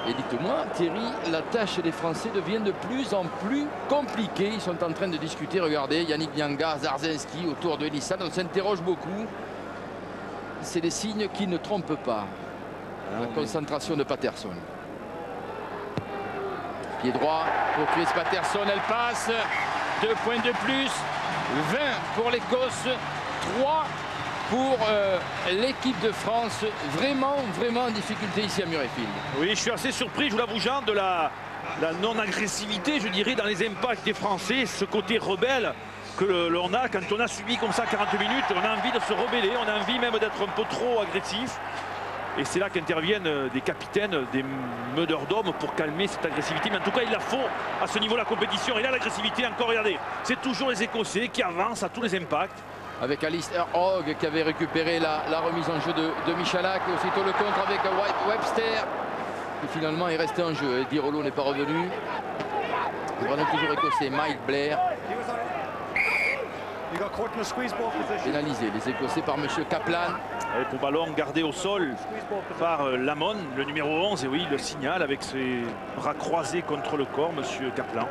S1: Et dites-moi, Thierry, la tâche des Français devient de plus en plus compliquée. Ils sont en train de discuter, regardez, Yannick Nyanga, Zarzinski autour de Elissalde. On s'interroge beaucoup. C'est des signes qui ne trompent pas. La concentration de Patterson. Pied droit pour Chris Patterson, elle passe. 2 points de plus, 20 pour l'Écosse, 3 pour l'équipe de France, vraiment en difficulté ici à Murrayfield.
S2: Oui, je suis assez surpris, je vous l'avoue Jean, de la non-agressivité, je dirais, dans les impacts des Français, ce côté rebelle que l'on a quand on a subi comme ça 40 minutes, on a envie de se rebeller, on a envie même d'être un peu trop agressif. Et c'est là qu'interviennent des capitaines, des meneurs d'hommes pour calmer cette agressivité. Mais en tout cas, il la faut à ce niveau de la compétition. Et là, l'agressivité, encore, regardez, c'est toujours les Écossais qui avancent à tous les impacts.
S1: Avec Alistair Hogg qui avait récupéré la remise en jeu de Michalak. Et aussitôt le contre avec Webster. Et finalement, il restait en jeu. Eddie Rollo n'est pas revenu. Voilà toujours écossais, Mike Blair. Pénalisé, les Écossais par M. Kaplan.
S2: Et pour ballon gardé au sol par Lamont, le numéro 11. Et oui, il le signale avec ses bras croisés contre le corps, M. Kaplan.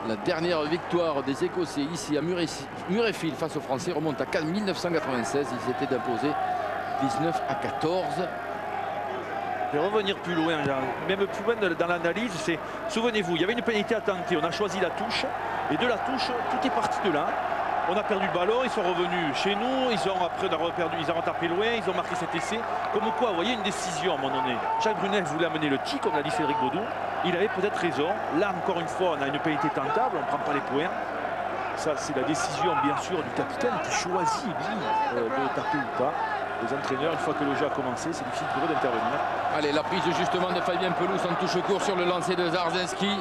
S1: La dernière victoire des Écossais ici à Murrayfield face aux Français remonte à 1996. Ils étaient imposés 19-14.
S2: Et revenir plus loin, même plus loin dans l'analyse, c'est, souvenez-vous, il y avait une pénalité à tenter, on a choisi la touche, et de la touche, tout est parti de là. On a perdu le ballon, ils sont revenus chez nous, ils ont tapé loin, ils ont marqué cet essai. Comme quoi, vous voyez, une décision à un moment donné. Jacques Brunel voulait amener le tir, comme l'a dit Cédric Baudou. Il avait peut-être raison. Là, encore une fois, on a une pénalité tentable, on ne prend pas les points. Ça, c'est la décision, bien sûr, du capitaine qui choisit, lui, de taper ou pas. Les entraîneurs, une fois que le jeu a commencé, c'est difficile pour eux d'intervenir.
S1: Allez, la prise justement de Fabien Pelouse en touche court sur le lancer de Zarzinski.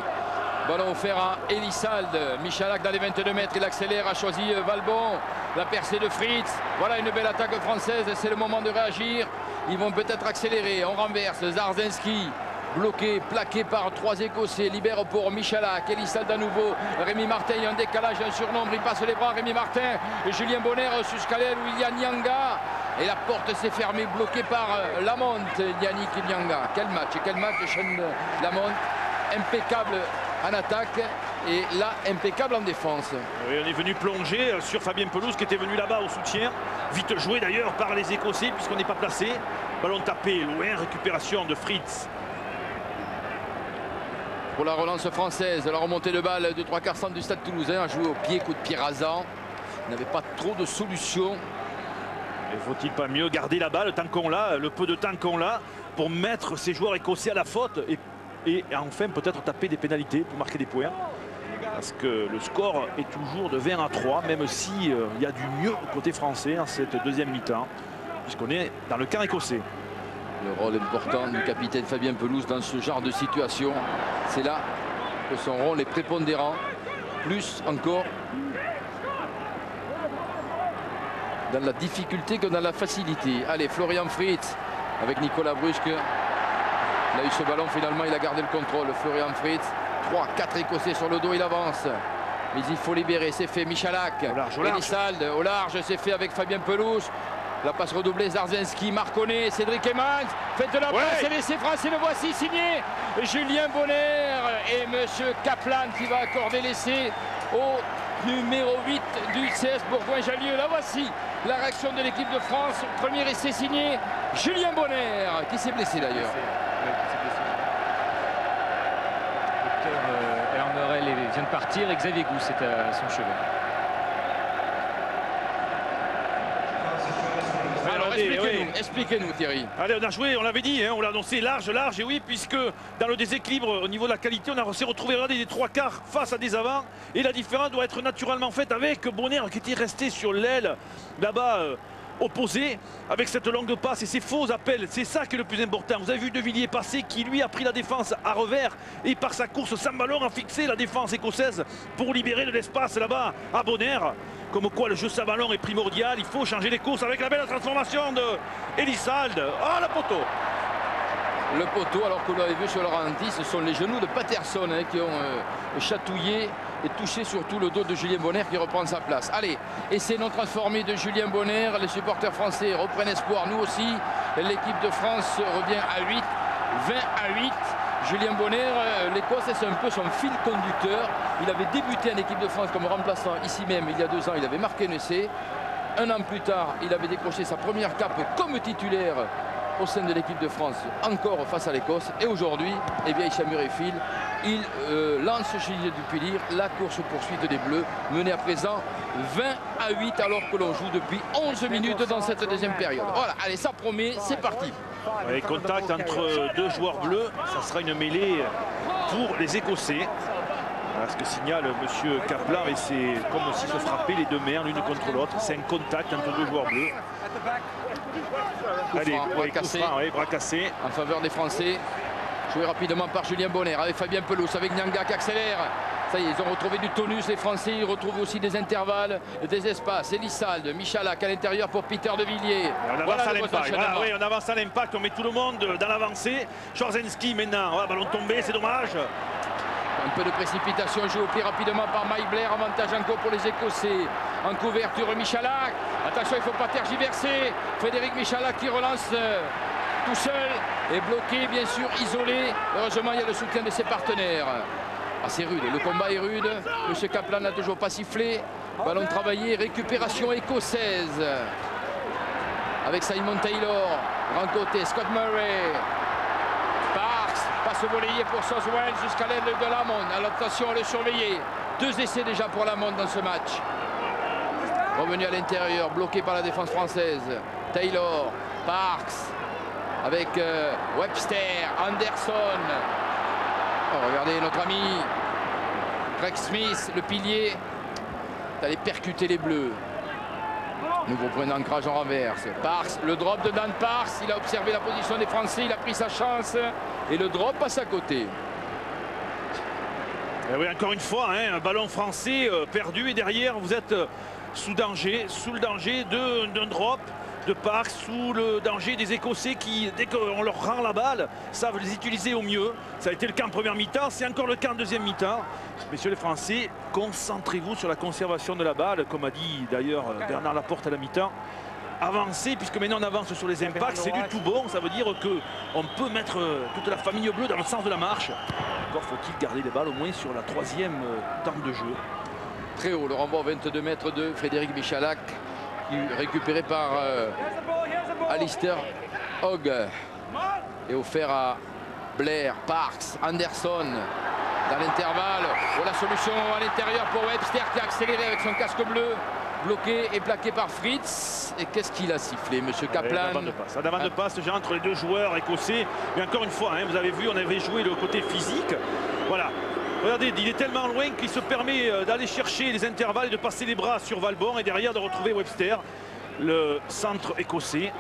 S1: Ballon offert à Elissalde. Michalak dans les 22 mètres, il accélère, a choisi Valbon. La percée de Fritz. Voilà une belle attaque française, c'est le moment de réagir. Ils vont peut-être accélérer, on renverse. Zarzinski bloqué, plaqué par 3 Écossais. Libère pour Michalak, Elissalde à nouveau. Rémi Martin, il y a un décalage, un surnombre. Il passe les bras, Rémi Martin. Julien Bonner, Suscalel, William Nyanga. Et la porte s'est fermée, bloquée par Lamont, Yannick Nyanga. Quel match, Sean Lamont. Impeccable en attaque. est là impeccable en défense.
S2: Oui, on est venu plonger sur Fabien Pelouse qui était venu là-bas au soutien. Vite joué d'ailleurs par les Écossais puisqu'on n'est pas placé. Ballon tapé, loin, récupération de Fritz.
S1: Pour la relance française, la remontée de balle de 3/4 centre du Stade Toulousain a joué au pied, coup de pied rasant. Il n'avait pas trop de solutions.
S2: Faut-il pas mieux garder la balle tant qu'on l'a, le peu de temps qu'on l'a, pour mettre ces joueurs écossais à la faute et enfin peut-être taper des pénalités pour marquer des points. Parce que le score est toujours de 20-3, même si il y a du mieux côté français en cette deuxième mi-temps, puisqu'on est dans le camp écossais.
S1: Le rôle important du capitaine Fabien Pelouse dans ce genre de situation, c'est là que son rôle est prépondérant, plus encore dans la difficulté que dans la facilité. Allez, Florian Fritz avec Nicolas Brusque. Il a eu ce ballon, finalement il a gardé le contrôle. Florian Fritz, 3-4 Écossais sur le dos, il avance. Mais il faut libérer, c'est fait. Michalak, Elissalde, au large, c'est fait avec Fabien Pelouse. La passe redoublée, Zarzewski, Marconnet, Cédric Emmans. Faites de la passe et l'essai français, le voici signé. Julien Bonner et monsieur Kaplan qui va accorder l'essai au numéro 8 du CS Bourgoin-Jallieu. La voici, la réaction de l'équipe de France. Premier essai signé, Julien Bonner, qui s'est blessé d'ailleurs.
S3: Hermerel vient de partir et Xavier Gous est à son chevet.
S1: Expliquez-nous Thierry.
S2: Allez, on a joué, on l'avait dit, hein, on l'a annoncé large, et oui, puisque dans le déséquilibre au niveau de la qualité, on s'est retrouvé des 3/4 face à des avants. Et la différence doit être naturellement faite avec Bonner qui était resté sur l'aile là-bas opposé avec cette longue passe et ces faux appels. C'est ça qui est le plus important. Vous avez vu De Villiers passer qui lui a pris la défense à revers et par sa course sans ballon a fixé la défense écossaise pour libérer de l'espace là-bas à Bonner. Comme quoi le jeu sans ballon est primordial. Il faut changer les courses avec la belle transformation de Elissalde. Ah, le poteau!
S1: Le poteau, alors que vous l'avez vu sur le ralenti, ce sont les genoux de Patterson qui ont chatouillé et touché surtout le dos de Julien Bonner qui reprend sa place. Allez, essai non transformé de Julien Bonner. Les supporters français reprennent espoir, nous aussi. L'équipe de France revient à 8, 20-8. Julien Bonner, l'Écosse, c'est un peu son fil conducteur. Il avait débuté en équipe de France comme remplaçant ici même il y a 2 ans. Il avait marqué un essai. 1 an plus tard, il avait décroché sa première cape comme titulaire au sein de l'équipe de France, encore face à l'Écosse. Et aujourd'hui, eh bien, il chamure et file. Il lance chez Dupélir la course-poursuite des Bleus, menée à présent 20-8 alors que l'on joue depuis 11 minutes dans cette deuxième période. Voilà, allez, ça promet, c'est parti.
S2: Et contact entre 2 joueurs bleus, ça sera une mêlée pour les Écossais. Voilà ce que signale monsieur Kaplan, et c'est comme si se frappaient les 2 mains l'une contre l'autre. C'est un contact entre 2 joueurs bleus. Allez, bras cassé
S1: en faveur des Français. Joué rapidement par Julien Bonner avec Fabien Pelouse, avec Nyanga qui accélère. Ça y est, ils ont retrouvé du tonus, les Français. Ils retrouvent aussi des intervalles, des espaces. Elissalde, Michalak à l'intérieur pour Peter De Villiers.
S2: On avance à l'impact. Voilà, oui, on avance à l'impact. On met tout le monde dans l'avancée. Schwarzenski maintenant. Voilà, ballon tombé, c'est dommage.
S1: Un peu de précipitation joué au pied rapidement par Mike Blair. Avantage encore pour les Écossais. En couverture, Michalak. Attention, il ne faut pas tergiverser. Frédéric Michalak qui relance tout seul. Et bloqué, bien sûr, isolé. Heureusement, il y a le soutien de ses partenaires. Ah, c'est rude, le combat est rude. Monsieur Kaplan n'a toujours pas sifflé. Ballon travaillé, récupération écossaise. Avec Simon Taylor. Grand côté, Scott Murray. Parks, passe volleyée pour Soswell jusqu'à l'aile de Lamond. Attention à le surveiller. 2 essais déjà pour Lamond dans ce match. Revenu à l'intérieur, bloqué par la défense française. Taylor, Parks. Avec Webster, Anderson. Oh, regardez notre ami Craig Smith, le pilier, d'aller percuter les Bleus. Nouveau point d'ancrage en renverse. Parks, le drop de Dan Parks. Il a observé la position des Français, il a pris sa chance. Et le drop passe à côté.
S2: Et oui, encore une fois, hein, un ballon français perdu. Et derrière, vous êtes sous le danger d'un drop de Parks, sous le danger des Écossais qui, dès qu'on leur rend la balle, savent les utiliser au mieux. Ça a été le cas en première mi-temps, c'est encore le cas en deuxième mi-temps. Messieurs les Français, concentrez-vous sur la conservation de la balle, comme a dit d'ailleurs Bernard Laporte à la mi-temps. Avancez, puisque maintenant on avance sur les impacts, c'est du tout bon. Ça veut dire qu'on peut mettre toute la famille bleue dans le sens de la marche. Encore faut-il garder les balles au moins sur la 3e temps de jeu.
S1: Très haut, le renvoi 22 mètres de Frédéric Michalak, récupéré par Alistair Hogg et offert à Blair, Parks, Anderson dans l'intervalle. Oh, la solution à l'intérieur pour Webster qui a accéléré avec son casque bleu, bloqué et plaqué par Fritz. Et qu'est-ce qu'il a sifflé, monsieur Kaplan?
S2: Ça demande pas ce genre entre les deux joueurs écossais. Mais encore une fois, hein, vous avez vu, on avait joué le côté physique. Voilà. Regardez, il est tellement loin qu'il se permet d'aller chercher les intervalles et de passer les bras sur Valbon et derrière de retrouver Webster, le centre écossais.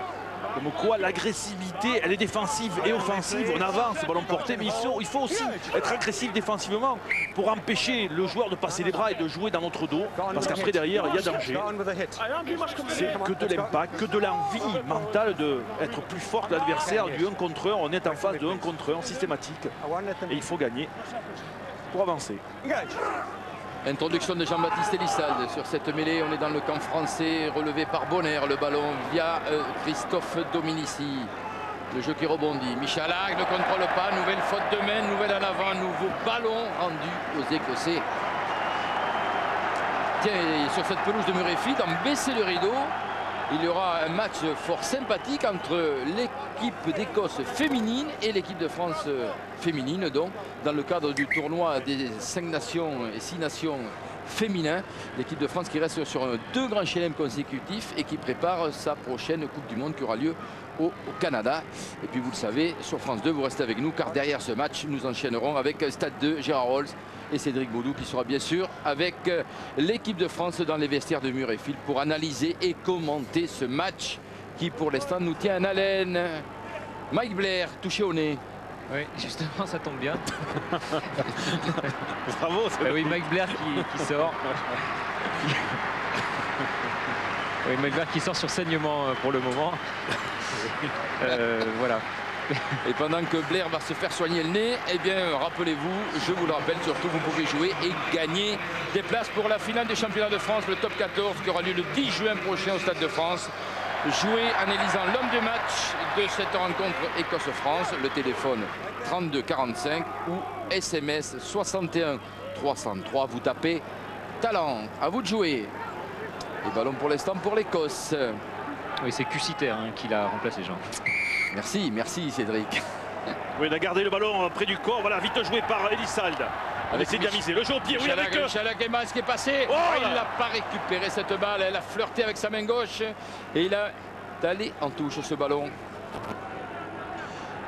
S2: Comme quoi l'agressivité, elle est défensive et offensive. On avance, ballon porté, mais il faut aussi être agressif défensivement pour empêcher le joueur de passer les bras et de jouer dans notre dos. Parce qu'après derrière, il y a danger. C'est que de l'impact, que de l'envie mentale d'être plus fort que l'adversaire du 1 contre 1. On est en phase de 1 contre 1 systématique. Et il faut gagner pour avancer.
S1: Introduction de Jean-Baptiste Elissalde sur cette mêlée. On est dans le camp français, relevé par Bonner. Le ballon via Christophe Dominici. Le jeu qui rebondit. Michalak ne contrôle pas. Nouvelle faute de main, nouvelle en avant. Nouveau ballon rendu aux Écossais. Tiens, sur cette pelouse de Murrayfield, en baisser le rideau, il y aura un match fort sympathique entre l'équipe d'Écosse féminine et l'équipe de France féminine, donc dans le cadre du tournoi des 5 nations et 6 nations féminins. L'équipe de France qui reste sur 2 grands chelems consécutifs et qui prépare sa prochaine Coupe du Monde qui aura lieu au Canada. Et puis vous le savez, sur France 2, vous restez avec nous car derrière ce match, nous enchaînerons avec Stade 2, Gérard Rolls et Cédric Baudou qui sera bien sûr avec l'équipe de France dans les vestiaires de Murrayfield pour analyser et commenter ce match qui pour l'instant nous tient en haleine. Mike Blair touché au nez.
S3: Oui, justement, ça tombe bien.
S2: Bravo.
S3: Oui, Mike Blair qui sort. Oui, Mike Blair qui sort sur saignement pour le moment. Voilà.
S1: Et pendant que Blair va se faire soigner le nez, eh bien, rappelez-vous, je vous le rappelle, surtout, vous pouvez jouer et gagner des places pour la finale des championnats de France, le top 14, qui aura lieu le 10 juin prochain au Stade de France. Jouez en élisant l'homme du match de cette rencontre Écosse-France, le téléphone 32 45 ou SMS 61 303. Vous tapez talent. À vous de jouer. Les ballons pour l'instant pour l'Écosse.
S3: Oui, c'est Cussiter qui l'a remplacé, Jean.
S1: Merci, merci Cédric.
S2: Oui, il a gardé le ballon près du corps. Voilà, vite joué par Elissalde. Avec ses bien misé. Le jeu au pied, oui, avec
S1: Michalak qui est passé. Oh, il n'a pas récupéré cette balle. Elle a flirté avec sa main gauche. Et il a allé en touche ce ballon.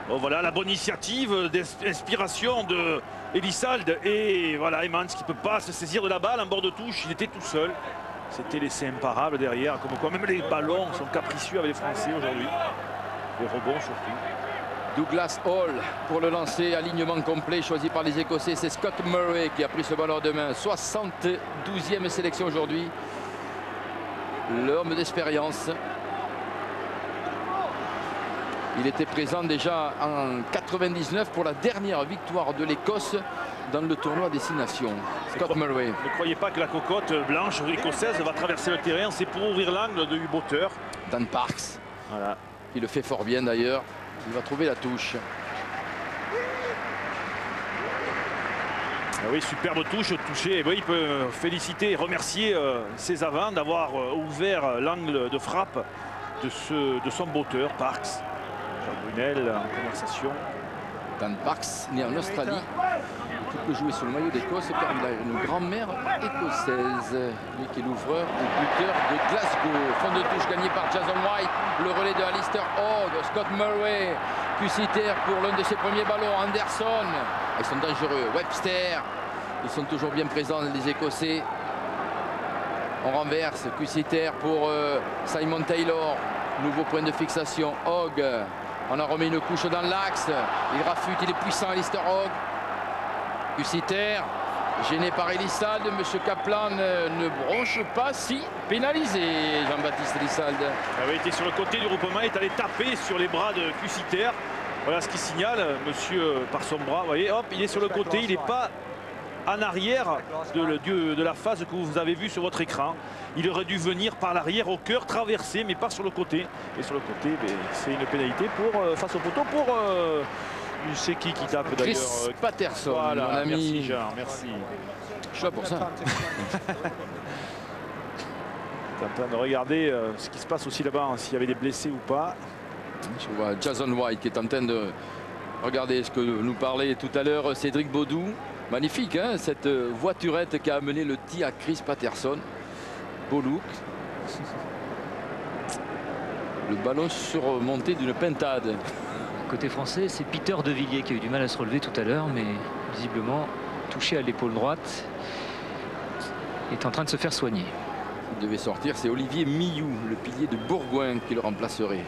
S2: Bon, voilà la bonne initiative d'inspiration de Elissalde. Et voilà, Emmans qui ne peut pas se saisir de la balle en bord de touche. Il était tout seul. C'était laissé imparable derrière. Comme quoi, même les ballons sont capricieux avec les Français aujourd'hui. Les rebonds surtout.
S1: Douglas Hall pour le lancer, alignement complet choisi par les Écossais. C'est Scott Murray qui a pris ce ballon de main. 72e sélection aujourd'hui. L'homme d'expérience. Il était présent déjà en 99 pour la dernière victoire de l'Écosse dans le tournoi des 6 nations. Scott Murray.
S2: Ne croyez pas que la cocotte blanche écossaise va traverser le terrain. C'est pour ouvrir l'angle de Huboteur.
S1: Dan Parks.
S2: Voilà.
S1: Il le fait fort bien d'ailleurs. Il va trouver la touche.
S2: Ah oui, superbe touche, touché. Oui, il peut féliciter et remercier ses avants d'avoir ouvert l'angle de frappe de son botteur, Parks. Jean Brunel en conversation.
S1: Dan Parks, né en Australie. Il peut jouer sur le maillot d'Écosse car il a une grand-mère écossaise. Lui qui est l'ouvreur et buteur de Glasgow. Fond de touche gagné par Jason White. Le relais de Alistair Hogg. Scott Murray. Cussiter pour l'un de ses premiers ballons. Anderson. Ils sont dangereux. Webster. Ils sont toujours bien présents les Écossais. On renverse. Cussiter pour Simon Taylor. Nouveau point de fixation. Hogg. On a remis une couche dans l'axe. Il rafute. Il est puissant Alistair Hogg. Cussiter, gêné par Elissalde, M. Kaplan ne bronche pas si pénalisé, Jean-Baptiste Elissalde.
S2: Il avait été sur le côté du groupement, il est allé taper sur les bras de Cussiter. Voilà ce qui signale, monsieur, par son bras. Vous voyez, hop, il est sur le côté, il n'est pas en arrière de la phase que vous avez vue sur votre écran. Il aurait dû venir par l'arrière au cœur, traverser, mais pas sur le côté. Et sur le côté, c'est une pénalité pour, face au poteau pour C'est qui tape d'ailleurs?
S1: Chris Patterson,
S2: voilà,
S1: mon ami.
S2: Merci Jean, merci.
S1: Je suis là pour ça.
S2: T'es en train de regarder ce qui se passe aussi là-bas, hein, s'il y avait des blessés ou pas.
S1: Je vois Jason White qui est en train de regarder ce que nous parlait tout à l'heure Cédric Baudou. Magnifique, hein, cette voiturette qui a amené le tir à Chris Patterson. Beau look. Le ballon surmonté d'une pintade.
S3: Côté français, c'est Peter De Villiers qui a eu du mal à se relever tout à l'heure, mais visiblement touché à l'épaule droite. Est en train de se faire soigner.
S1: Il devait sortir, c'est Olivier Millou, le pilier de Bourgoin, qui le remplacerait.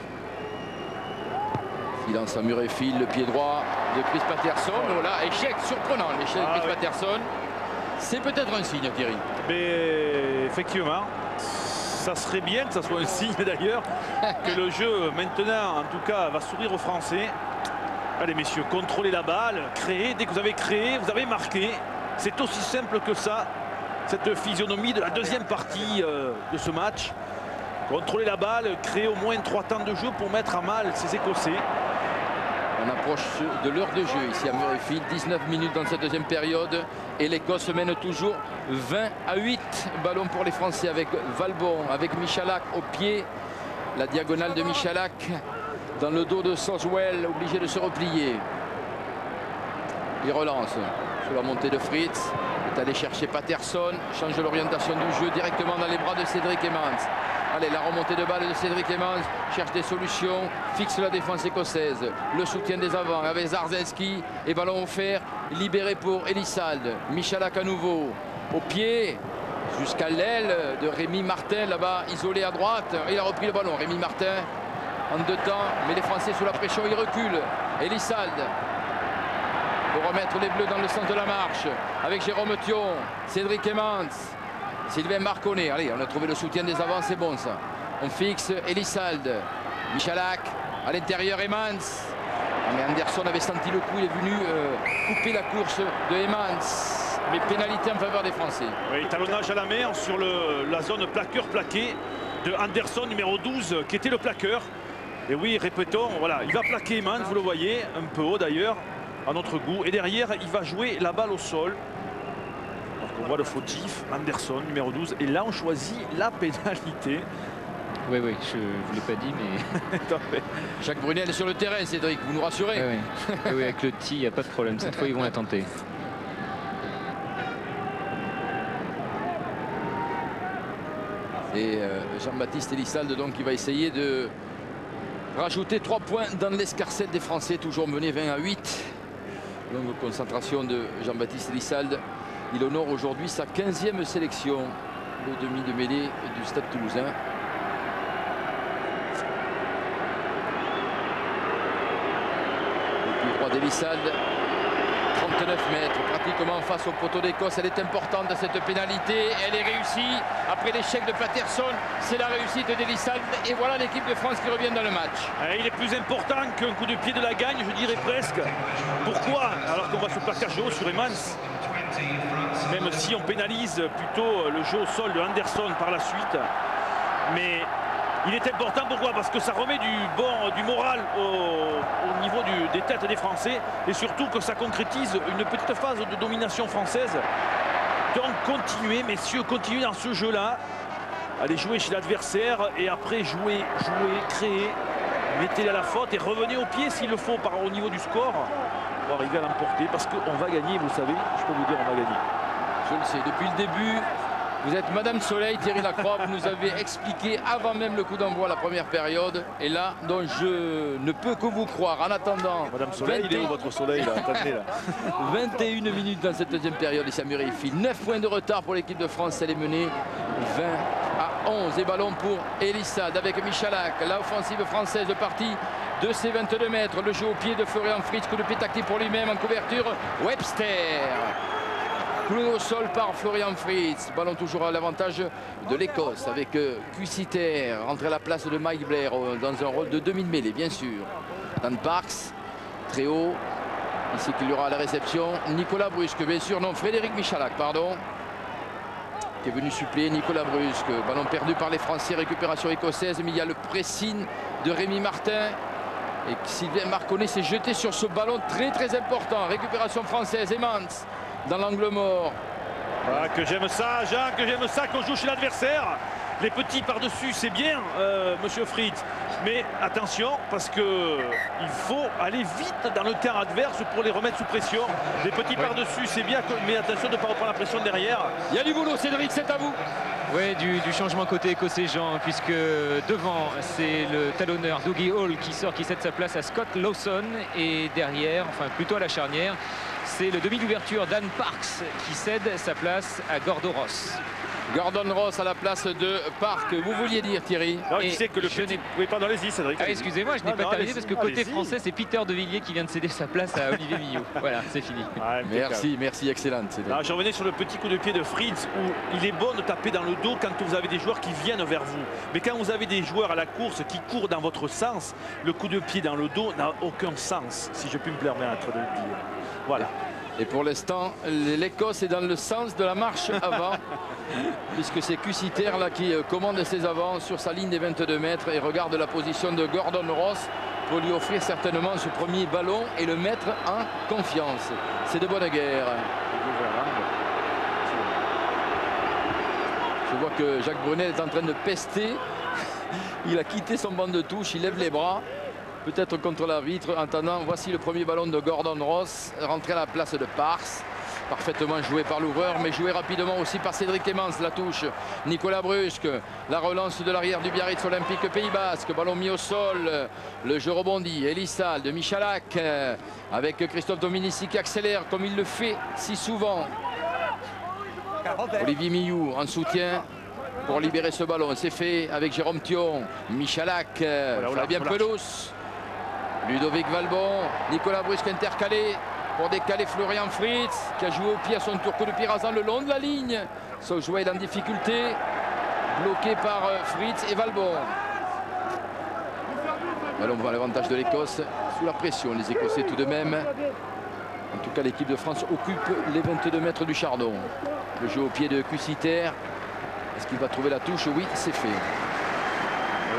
S1: Il lance à Murrayfield, le pied droit de Chris Patterson. Voilà, échec surprenant, l'échec de Chris Patterson. C'est peut-être un signe, Thierry.
S2: Mais effectivement, ça serait bien que ça soit un signe d'ailleurs, que le jeu maintenant, en tout cas, va sourire aux Français. Allez messieurs, contrôlez la balle, créez. Dès que vous avez créé, vous avez marqué. C'est aussi simple que ça. Cette physionomie de la deuxième partie de ce match. Contrôler la balle, créer au moins 3 temps de jeu pour mettre à mal ces Écossais.
S1: On approche de l'heure de jeu ici à Murrayfield. 19 minutes dans cette deuxième période. Et l'Écosse mène toujours 20-8. Ballon pour les Français avec Valbon, avec Michalak au pied. La diagonale de Michalak dans le dos de Soswell, obligé de se replier. Il relance sur la montée de Fritz. Est allé chercher Patterson, change l'orientation du jeu directement dans les bras de Cédric Emmons. Allez, la remontée de balle de Cédric Emmons, cherche des solutions, fixe la défense écossaise. Le soutien des avants avec Zarzewski et ballon offert, libéré pour Elissalde. Michalak à nouveau, au pied, jusqu'à l'aile de Rémi Martin, là-bas, isolé à droite. Il a repris le ballon, Rémi Martin, en 2 temps, mais les Français sous la pression, ils reculent. Elissalde. Pour remettre les Bleus dans le sens de la marche avec Jérôme Thion, Cédric Emmons, Sylvain Marconnet. Allez, on a trouvé le soutien des avants, c'est bon ça. On fixe Elissalde, Michalak à l'intérieur, Emmons. Mais Anderson avait senti le coup, il est venu couper la course de Emmons. Mais pénalité en faveur des Français.
S2: Oui, talonnage à la main sur la zone plaqueur-plaqué de Anderson, numéro 12, qui était le plaqueur. Et oui, répétons, voilà, il va plaquer Emmons, vous le voyez, un peu haut d'ailleurs, à notre goût. Et derrière, il va jouer la balle au sol. Donc on voit le fautif, Anderson, numéro 12. Et là, on choisit la pénalité.
S3: Oui, je ne vous l'ai pas dit, mais...
S1: Jacques Brunel est sur le terrain, Cédric, vous nous rassurez.
S3: Oui, avec le tee, il n'y a pas de problème. Cette fois, ils vont la tenter.
S1: Et Jean-Baptiste Elissalde, donc, qui va essayer de rajouter 3 points dans l'escarcelle des Français, toujours mené 20-8. Longue concentration de Jean-Baptiste Elissalde. Il honore aujourd'hui sa 15e sélection, le demi de mêlée du Stade Toulousain. Le pied droit d'Elissalde, 39 mètres, pratiquement face au poteau d'Écosse. Elle est importante, cette pénalité. Elle est réussie. Après l'échec de Patterson, c'est la réussite d'Elissalde. Et voilà l'équipe de France qui revient dans le match.
S2: Et il est plus important qu'un coup de pied de la gagne, je dirais presque. Pourquoi? Alors qu'on voit ce plaquage haut sur Emmons. Même si on pénalise plutôt le jeu au sol de Anderson par la suite. Mais il est important, pourquoi? Parce que ça remet du moral au niveau des têtes des Français. Et surtout que ça concrétise une petite phase de domination française. Donc continuez, messieurs, continuez dans ce jeu-là. Allez jouer chez l'adversaire et après jouer, créer. Mettez-les à la faute et revenez au pied s'il le faut au niveau du score. Pour arriver à l'emporter parce qu'on va gagner, vous savez, je peux vous dire, on va gagner.
S1: Je le sais, depuis le début, vous êtes Madame Soleil, Thierry Lacroix, vous nous avez expliqué avant même le coup d'envoi la première période. Et là, donc je ne peux que vous croire. En attendant,
S2: Madame Soleil, il est où votre soleil là? Attendez, là.
S1: 21 minutes dans cette deuxième période, ici à Murrayfield. 9 points de retard pour l'équipe de France, elle est menée 20-11. Et ballon pour Elissalde avec Michalak. L'offensive française partie de ses 22 mètres. Le jeu au pied de Florian Fritz, coup de pied tactique pour lui-même en couverture. Webster. Cloué au sol par Florian Fritz. Ballon toujours à l'avantage de l'Écosse avec Cussiter rentré à la place de Mike Blair dans un rôle de demi-mêlée, bien sûr. Dan Parks, très haut. Ici qu'il y aura à la réception Nicolas Brusque, bien sûr, non, Frédéric Michalak, pardon, qui est venu suppléer Nicolas Brusque. Ballon perdu par les Français, récupération écossaise, mais il y a le pressing de Rémi Martin. Et Sylvain Marconnet s'est jeté sur ce ballon très important. Récupération française, Emmans dans l'angle mort.
S2: Ah, que j'aime ça, Jean, que j'aime ça qu'on joue chez l'adversaire. Les petits par-dessus, c'est bien, monsieur Fritz. Mais attention, parce que il faut aller vite dans le terrain adverse pour les remettre sous pression. Les petits par-dessus, c'est bien, mais attention de ne pas reprendre la pression derrière.
S1: Il y a du boulot, Cédric, c'est à vous.
S3: Oui, du changement côté écossais, Jean, puisque devant, c'est le talonneur Dougie Hall qui sort, qui cède sa place à Scott Lawson. Et derrière, enfin plutôt à la charnière, c'est le demi d'ouverture Dan Parks qui cède sa place à Gordon Ross.
S1: Gordon Ross à la place de Park. Vous vouliez dire, Thierry?
S2: Non, tu sais que le petit... Oui, pardon, allez-y, Cédric.
S3: Ah, excusez-moi, je n'ai pas terminé parce que côté français, c'est Peter De Villiers qui vient de céder sa place à Olivier Millot. Voilà, c'est fini.
S1: Ah, merci, excellente.
S2: Je revenais sur le petit coup de pied de Fritz où il est bon de taper dans le dos quand vous avez des joueurs qui viennent vers vous. Mais quand vous avez des joueurs à la course qui courent dans votre sens, le coup de pied dans le dos n'a aucun sens, si je puis me permettre de le dire. Voilà.
S1: Et pour l'instant, l'Écosse est dans le sens de la marche avant, puisque c'est Cussiter là qui commande ses avants sur sa ligne des 22 mètres et regarde la position de Gordon Ross pour lui offrir certainement ce premier ballon et le mettre en confiance. C'est de bonne guerre. Je vois que Jacques Brunel est en train de pester. Il a quitté son banc de touche, il lève les bras. Peut-être contre l'arbitre. En attendant, voici le premier ballon de Gordon Ross, rentré à la place de Parks. Parfaitement joué par l'ouvreur, mais joué rapidement aussi par Cédric Emmans. La touche, Nicolas Brusque. La relance de l'arrière du Biarritz Olympique Pays Basque. Ballon mis au sol. Le jeu rebondit. Elissal de Michalak avec Christophe Dominici qui accélère comme il le fait si souvent. Olivier Millou en soutien pour libérer ce ballon. C'est fait avec Jérôme Thion. Michalak, Fabien Pelous. Ludovic Valbon, Nicolas Brusque intercalé pour décaler Florian Fritz qui a joué au pied à son tour coup de pied rasant le long de la ligne. Son joueur est en difficulté, bloqué par Fritz et Valbon. Allons voir l'avantage de l'Écosse sous la pression. Les Écossais tout de même. En tout cas, l'équipe de France occupe les 22 mètres du Chardon. Le jeu au pied de Cussiter. Est-ce qu'il va trouver la touche? Oui, c'est fait.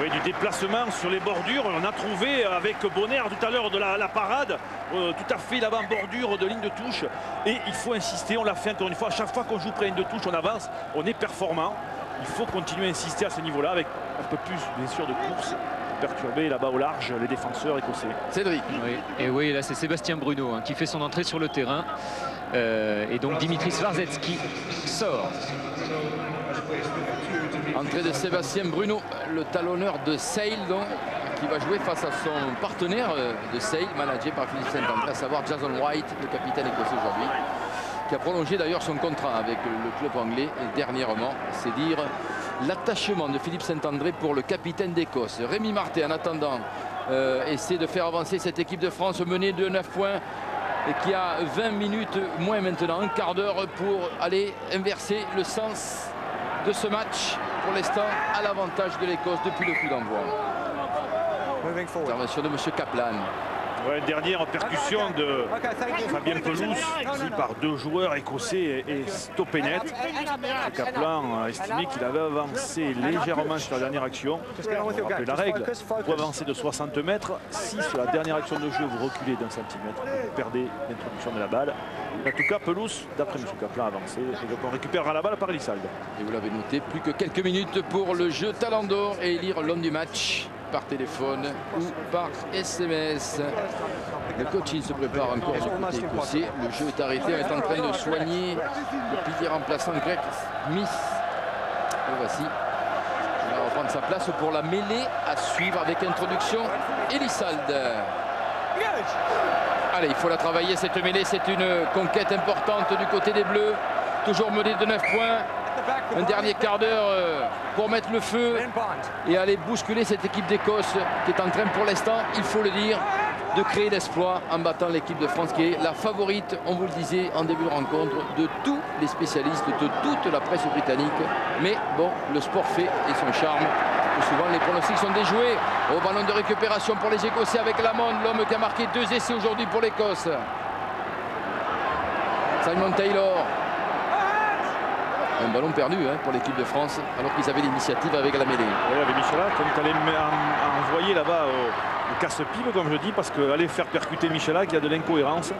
S2: Oui, du déplacement sur les bordures. On a trouvé avec Bonner tout à l'heure de la parade, tout à fait l'avant-bordure de ligne de touche. Et il faut insister, on l'a fait encore une fois. À chaque fois qu'on joue près de ligne de touche, on avance, on est performant. Il faut continuer à insister à ce niveau-là avec un peu plus, bien sûr, de course pour perturber là-bas au large les défenseurs écossais.
S1: Cédric.
S3: Oui. Et oui, là c'est Sébastien Bruno qui fait son entrée sur le terrain. Et donc Dimitri Svarzetski sort.
S1: Entrée de Sébastien Bruno, le talonneur de Sale, donc, qui va jouer face à son partenaire de Sale, managé par Philippe Saint-André, à savoir Jason White, le capitaine écossais aujourd'hui, qui a prolongé d'ailleurs son contrat avec le club anglais. Et dernièrement, c'est dire l'attachement de Philippe Saint-André pour le capitaine d'Écosse. Rémi Martin, en attendant, essaie de faire avancer cette équipe de France menée de 9 points et qui a 20 minutes moins maintenant, un quart d'heure pour aller inverser le sens de ce match. Pour l'instant, à l'avantage de l'Écosse depuis le coup d'envoi. Intervention de M. Kaplan.
S2: Ouais, dernière percussion de Fabien Pelous, pris par deux joueurs écossais et stoppé net. Kaplan a estimé qu'il avait avancé légèrement sur la dernière action. On rappelle la règle, pour avancer de 60 mètres, si sur la dernière action de jeu vous reculez d'un centimètre, vous perdez l'introduction de la balle. En tout cas, Pelous, d'après M. Kaplan, a avancé. Et donc on récupérera la balle par Elissal.
S1: Et vous l'avez noté, plus que quelques minutes pour le jeu Talent d'Or et élire l'homme du match par téléphone ou par SMS. Le coaching se prépare encore du côté écossais. Le jeu est arrêté. On est en train de soigner le pilier remplaçant Greg Smith. Et voici. Il va reprendre sa place pour la mêlée à suivre avec introduction Elissal. Allez, il faut la travailler cette mêlée. C'est une conquête importante du côté des Bleus. Toujours mené de 9 points. Un dernier quart d'heure pour mettre le feu et aller bousculer cette équipe d'Écosse qui est en train pour l'instant, il faut le dire, de créer l'exploit en battant l'équipe de France qui est la favorite, on vous le disait en début de rencontre, de tous les spécialistes, de toute la presse britannique. Mais bon, le sport fait et son charme. Et souvent les pronostics sont déjoués. Au ballon de récupération pour les Écossais avec Lamond, l'homme qui a marqué 2 essais aujourd'hui pour l'Écosse. Simon Taylor. Un ballon perdu pour l'équipe de France, alors qu'ils avaient l'initiative avec la mêlée.
S2: Oui, avec Michalak, on est allé envoyer là-bas au casse-pipe, comme je dis, parce qu'aller faire percuter Michalak, il y a de l'incohérence.